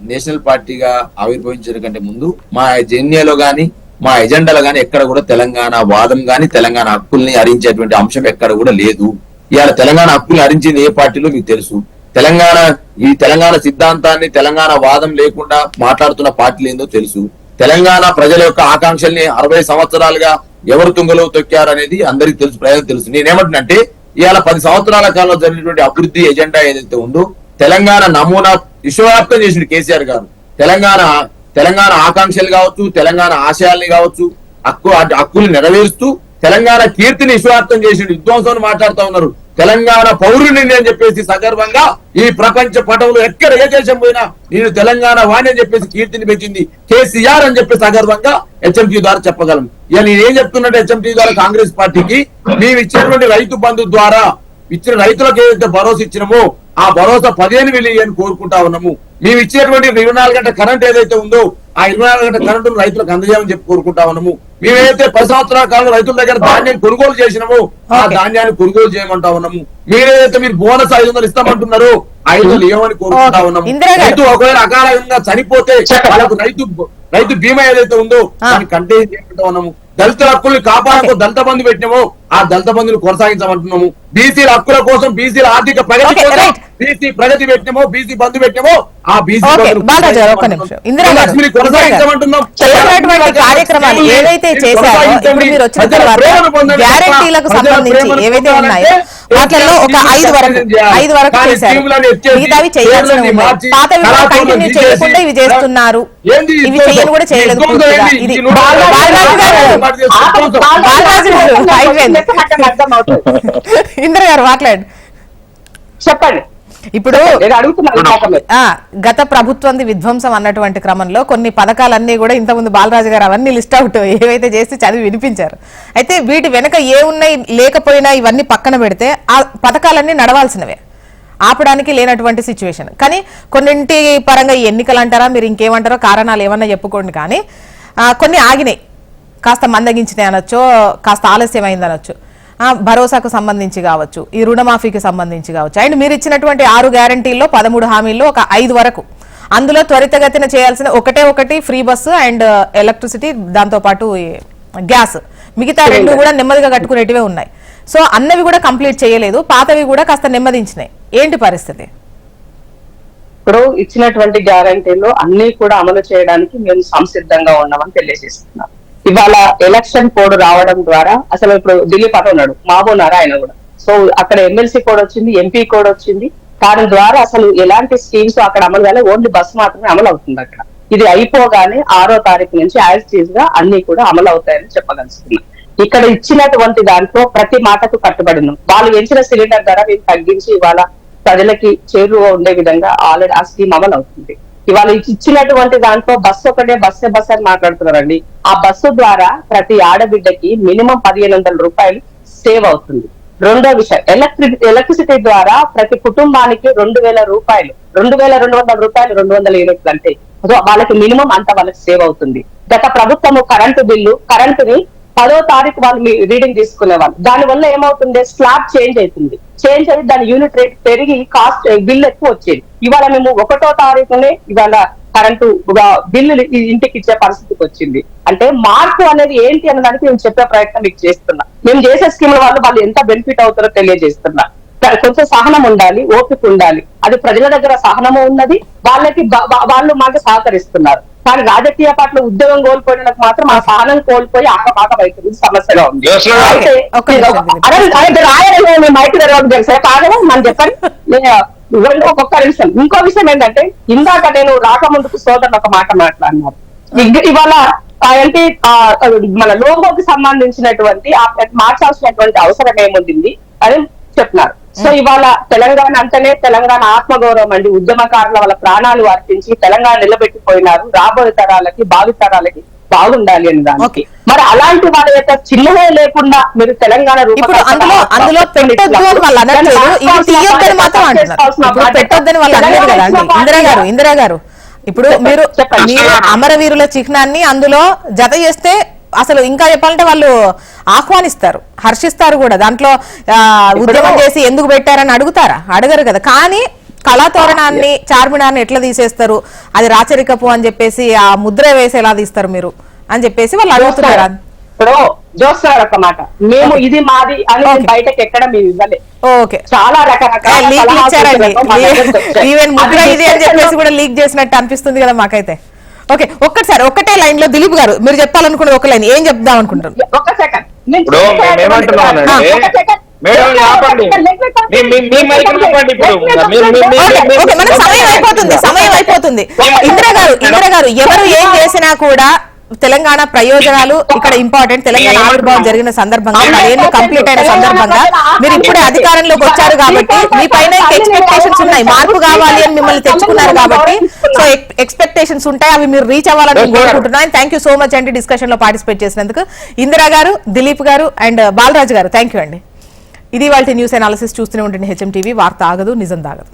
నేషనల్ పార్టీగా ఆవిర్భవించడం కంటే ముందు మా జెన్ఏలో గాని మా ఎజెండాలో గానీ ఎక్కడ కూడా తెలంగాణ వాదం గాని తెలంగాణ హక్కుల్ని హరించేటువంటి అంశం ఎక్కడ కూడా లేదు. ఇవాళ తెలంగాణ హక్కుల్ని హరించింది ఏ పార్టీలో మీకు తెలుసు. తెలంగాణ సిద్ధాంతాన్ని తెలంగాణ వాదం లేకుండా మాట్లాడుతున్న పార్టీలు ఏందో తెలుసు. తెలంగాణ ప్రజల యొక్క ఆకాంక్షల్ని 60 సంవత్సరాలుగా ఎవరు తుంగలో తొక్కారనేది అందరికీ తెలుసు, ప్రజలకు తెలుసు. నేనేమంటున్నంటే ఇవాళ 10 సంవత్సరాల కాలంలో జరిగినటువంటి అభివృద్ధి ఎజెండా ఏదైతే ఉందో తెలంగాణ నమూనా విశ్వవ్యాప్తం చేసిన కేసీఆర్ గారు తెలంగాణ ఆకాంక్షలు కావచ్చు, తెలంగాణ ఆశయాల్ని కావచ్చు, హక్కులు నెరవేరుస్తూ తెలంగాణ కీర్తిని విశ్వవ్యాప్తం చేసి విధ్వంసం మాట్లాడుతూ ఉన్నారు. తెలంగాణ పౌరుని అని చెప్పేసి సగర్వంగా ఈ ప్రపంచ పటంలో ఎక్కడ ఏ దేశం పోయినా నేను తెలంగాణ వాణి అని చెప్పేసి కీర్తిని పెంచింది కేసీఆర్ అని చెప్పి సగర్వంగా హెచ్ఎంటీ ద్వారా చెప్పగలను. ఇక నేనేం చెప్తున్నట్టు హెచ్ఎంటీ ద్వారా కాంగ్రెస్ పార్టీకి మేము ఇచ్చినటువంటి రైతు బంధు ద్వారా ఇచ్చిన రైతులకు ఏదైతే భరోసా ఇచ్చినామో ఆ భరోసా 15,000 ఇవ్వని కోరుకుంటా ఉన్నాము. మేము ఇచ్చేటువంటి 24 గంటల కరెంట్ ఏదైతే ఉందో ఆ 24 గంటల కరెంటు రైతులకు అందజేయమని చెప్పి కోరుకుంటా ఉన్నాము. మేమైతే 10 సంవత్సరాల కాలంలో రైతుల దగ్గర ధాన్యం కొనుగోలు చేసినామో ఆ ధాన్యాన్ని కొనుగోలు చేయమంటా ఉన్నాము. మీరేదైతే మీరు బోనస్ 500 ఇస్తామంటున్నారో 500 ఇవ్వమని కోరుకుంటా ఉన్నాము. రైతు ఒకవేళ అకాలంగా చనిపోతే వాళ్ళకు రైతు బీమా ఏదైతే ఉందో దాన్ని కంటిన్యూ చేయమంటా ఉన్నాము. దళితుల హక్కుల్ని కాపాడకు దళిత బంధు పెట్టినామో ఆ దళిత బంధుని కొనసాగించమంటున్నాము. బీసీల హక్కుల కోసం, బీసీల ఆర్థిక ప్రగతి కోసం బీసీ ప్రగతి పెట్టినామో, బీసీ బంధు పెట్టినామో ఆ బీసీ కొనసాగించమంటున్నాం. కార్యక్రమాలు ఏవైతే చేశారో ఇప్పుడు మీరు వచ్చిన తర్వాత గ్యారెంటీలకు సంబంధించి ఏవైతే ఉన్నాయో వాటిల్లో ఒక 5 వరకు చేశారు, మిగతావి చేయాల్సినవి ఉన్నాయి. పాతవి కూడా కంటిన్యూ చేయకుండా ఇవి చేస్తున్నారు, ఇవి చేయని కూడా చేయలేదు పూర్తిగా. ఇది ఇంద్ర గారు మాట్లాడండి, చెప్పండి. ఇప్పుడు గత ప్రభుత్వం విధ్వంసం అన్నటువంటి క్రమంలో కొన్ని పథకాలన్నీ కూడా ఇంతకుముందు బాలరాజు గారు అవన్నీ లిస్ట్ అవుట్ ఏవైతే చేసి చదివి వినిపించారు. అయితే వీటి వెనక ఏ ఉన్నాయి లేకపోయినా ఇవన్నీ పక్కన పెడితే ఆ పథకాలన్నీ నడవాల్సినవే, ఆపడానికి లేనటువంటి సిచ్యువేషన్. కానీ కొన్నింటి పరంగా ఎన్నికలు అంటారా మీరు ఇంకేమంటారో కారణాలు ఏమన్నా చెప్పుకోండి, కానీ కొన్ని ఆగినాయి, కాస్త మందగించినాయి అనొచ్చు, కాస్త ఆలస్యమైంది అనొచ్చు. భరోసాకు సంబంధించి కావచ్చు, ఈ రుణమాఫీకి సంబంధించి కావచ్చు, అండ్ మీరు ఇచ్చినటువంటి 6 గ్యారంటీల్లో 13 హామీల్లో ఒక 5 వరకు, అందులో త్వరితగతిన చేయాల్సిన ఒకటి ఫ్రీ బస్సు అండ్ ఎలక్ట్రిసిటీ, దాంతోపాటు గ్యాస్, మిగతా 2 కూడా నెమ్మదిగా కట్టుకునేటివే ఉన్నాయి. సో అన్నవి కూడా కంప్లీట్ చేయలేదు, పాతవి కూడా కాస్త నెమ్మదించినాయి. ఏంటి పరిస్థితి? ఇప్పుడు ఇచ్చినటువంటి గ్యారంటీలు అన్ని కూడా అమలు చేయడానికి మేము సంసిద్ధంగా ఉన్నామని తెలియజేస్తున్నాం. ఇవాళ ఎలక్షన్ కోడ్ రావడం ద్వారా అసలు ఇప్పుడు ఢిల్లీ పాట ఉన్నాడు మాబోనారా ఆయన కూడా, సో అక్కడ ఎమ్మెల్సీ కోడ్ వచ్చింది, ఎంపీ కోడ్ వచ్చింది, దాని ద్వారా అసలు ఎలాంటి స్కీమ్స్ అక్కడ అమలు కాలే, ఓన్లీ బస్సు మాత్రమే అమలు అవుతుంది అక్కడ. ఇది అయిపోగానే 6వ తారీఖు నుంచి యాజ్ టీజ్ గా అన్ని కూడా అమలు అవుతాయని చెప్పగలుగుతున్నాం. ఇక్కడ ఇచ్చినటువంటి దాంట్లో ప్రతి మాటకు కట్టుబడినాం. వాళ్ళు పెంచిన సిలిండర్ ధర మేము తగ్గించి ఇవాళ ప్రజలకి చేరువ ఉండే విధంగా ఆల్రెడీ ఆ స్కీమ్ అమలు అవుతుంది. ఇవాళ ఇచ్చినటువంటి దాంట్లో బస్సు ఒకటే బస్సు అని మాట్లాడుతున్నారండి. ఆ బస్సు ద్వారా ప్రతి ఆడబిడ్డకి మినిమం 1,500 రూపాయలు సేవ్ అవుతుంది. రెండో విషయం, ఎలక్ట్రిసిటీ ద్వారా ప్రతి కుటుంబానికి 2,000 రూపాయలు, 2,200 రూపాయలు, 200 యూనిట్లు అంటే వాళ్ళకి మినిమం అంత వాళ్ళకి సేవ్ అవుతుంది. గత ప్రభుత్వము కరెంటుని 10వ తారీఖు వాళ్ళు రీడింగ్ తీసుకునేవాళ్ళు, దాని వల్ల ఏమవుతుంది, స్లాబ్ చేంజ్ అవుతుంది, చేంజ్ అయ్యి దాని యూనిట్ రేట్ పెరిగి కాస్ట్ బిల్ ఎక్కువ వచ్చేది. ఇవాళ మేము 1వ తారీఖునే ఇవాళ కరెంటు బిల్లు ఇంటికి ఇచ్చే పరిస్థితికి వచ్చింది. అంటే మార్పు అనేది ఏంటి అన్నదానికి మేము చెప్పే ప్రయత్నం మీకు చేస్తున్నా. మేము చేసే స్కీముల వల్ల వాళ్ళు ఎంత బెనిఫిట్ అవుతారో తెలియజేస్తున్నా. కొంచెం సహనం ఉండాలి, ఓపిక ఉండాలి. అది ప్రజల దగ్గర సహనము ఉన్నది, వాళ్ళు మాకు సహకరిస్తున్నారు. కానీ రాజకీయ పార్టీలో ఉద్యోగం కోల్పోయినందుకు మాత్రం ఆ స్థానం కోల్పోయి ఆకపాక అవుతుంది, సమస్యగా ఉంది. జ్యోత్స్న గారు. అయితే ఒక్క నిమిషం రాయాలి మైకి తెరవడం తెలుసా కాదు మనం చెప్పండి. ఒక్కొక్క నిమిషం. ఇంకో విషయం ఏంటంటే ఇందాక నేను రాకముందుకు సోదరులు ఒక మాట మాట్లాడినారు. ఇవాళ ఏంటి మన లోగోకి సంబంధించినటువంటి మార్చాల్సినటువంటి అవసరం ఏముంది అని చెప్తున్నారు. సో ఇవాళ తెలంగాణ అంటేనే తెలంగాణ ఆత్మగౌరవం అండి. ఉద్యమకారుల వాళ్ళ ప్రాణాలు అర్పించి తెలంగాణ నిలబెట్టిపోయినారు. రాబోయే తరాలకి భావి తరాలకి బాగుండాలి అని దానికి. మరి అలాంటి వాళ్ళ యొక్క చిహ్నమే లేకుండా మీరు తెలంగాణ ఇప్పుడు అందులో పెట్టొద్దు అని వాళ్ళు అనట్లేదు, ఇది తీయొద్దని మాత్రం అంటున్నారు. ఇప్పుడు పెట్టొద్దని వాళ్ళు అనలేదు కదా అండి. ఇందిరా గారు ఇప్పుడు మీరు అమరవీరుల చిహ్నాన్ని అందులో జత చేస్తే అసలు ఇంకా చెప్పాలంటే వాళ్ళు ఆహ్వానిస్తారు, హర్షిస్తారు కూడా. దాంట్లో ఉద్యమం చేసి ఎందుకు పెట్టారని అడుగుతారా? అడగరు కదా. కానీ కళాతోరణాన్ని చార్మినార్ని ఎట్లా తీసేస్తారు, అది రాచరికపు అని చెప్పేసి ఆ ముద్ర వేసి ఎలా తీస్తారు మీరు అని చెప్పేసి వాళ్ళు అడుగుతున్నారు. ఇప్పుడు జోస్తారు ఒక మాట, మేము ఇది మాది అని బయటకు ఎక్కడ మేము ఇవ్వలే. ఓకే, చాలా రకరకాల ఈవెన్ ముద్ర ఇది అని చెప్పేసి కూడా లీక్ చేసినట్టు అనిపిస్తుంది కదా మాకైతే. ఓకే, ఒక్కసారి ఒక్కటే లైన్ లో దిలీప్ గారు మీరు చెప్పాలనుకున్నది ఒక లైన్ ఏం చెప్దాం అనుకుంటారు? ఒక సెకండ్. ఇప్పుడు మేమేమంటున్నామంటే మేడం ఆపండి, సమయం అయిపోతుంది. ఇందిరా గారు ఎవరు ఏం చేసినా కూడా తెలంగాణ ప్రయోజనాలు ఇక్కడ ఇంపార్టెంట్. తెలంగాణ ఆవిర్భావం జరిగిన సందర్భంగా 10 ఏళ్ళు కంప్లీట్ అయిన సందర్భంగా మీరు ఇప్పుడే అధికారంలోకి వచ్చారు కాబట్టి మీ పైన ఎక్స్పెక్టేషన్స్ ఉన్నాయి. మార్పు కావాలి అని మిమ్మల్ని తెచ్చుకున్నారు కాబట్టి సో ఎక్స్పెక్టేషన్స్ ఉంటాయి, అవి మీరు రీచ్ అవ్వాలని కోరుకుంటున్నాను. థ్యాంక్ యూ సో మచ్ అండి డిస్కషన్ లో పార్టిసిపేట్ చేసినందుకు. ఇందిరా గారు, దిలీప్ గారు అండ్ బాలరాజు గారు థ్యాంక్ యూ అండి. ఇది వాళ్ళ న్యూస్ అనాలిసిస్. చూస్తూనే ఉంటుంది హెచ్ఎం టీవీ. వార్త ఆగదు, నిజం దాగదు.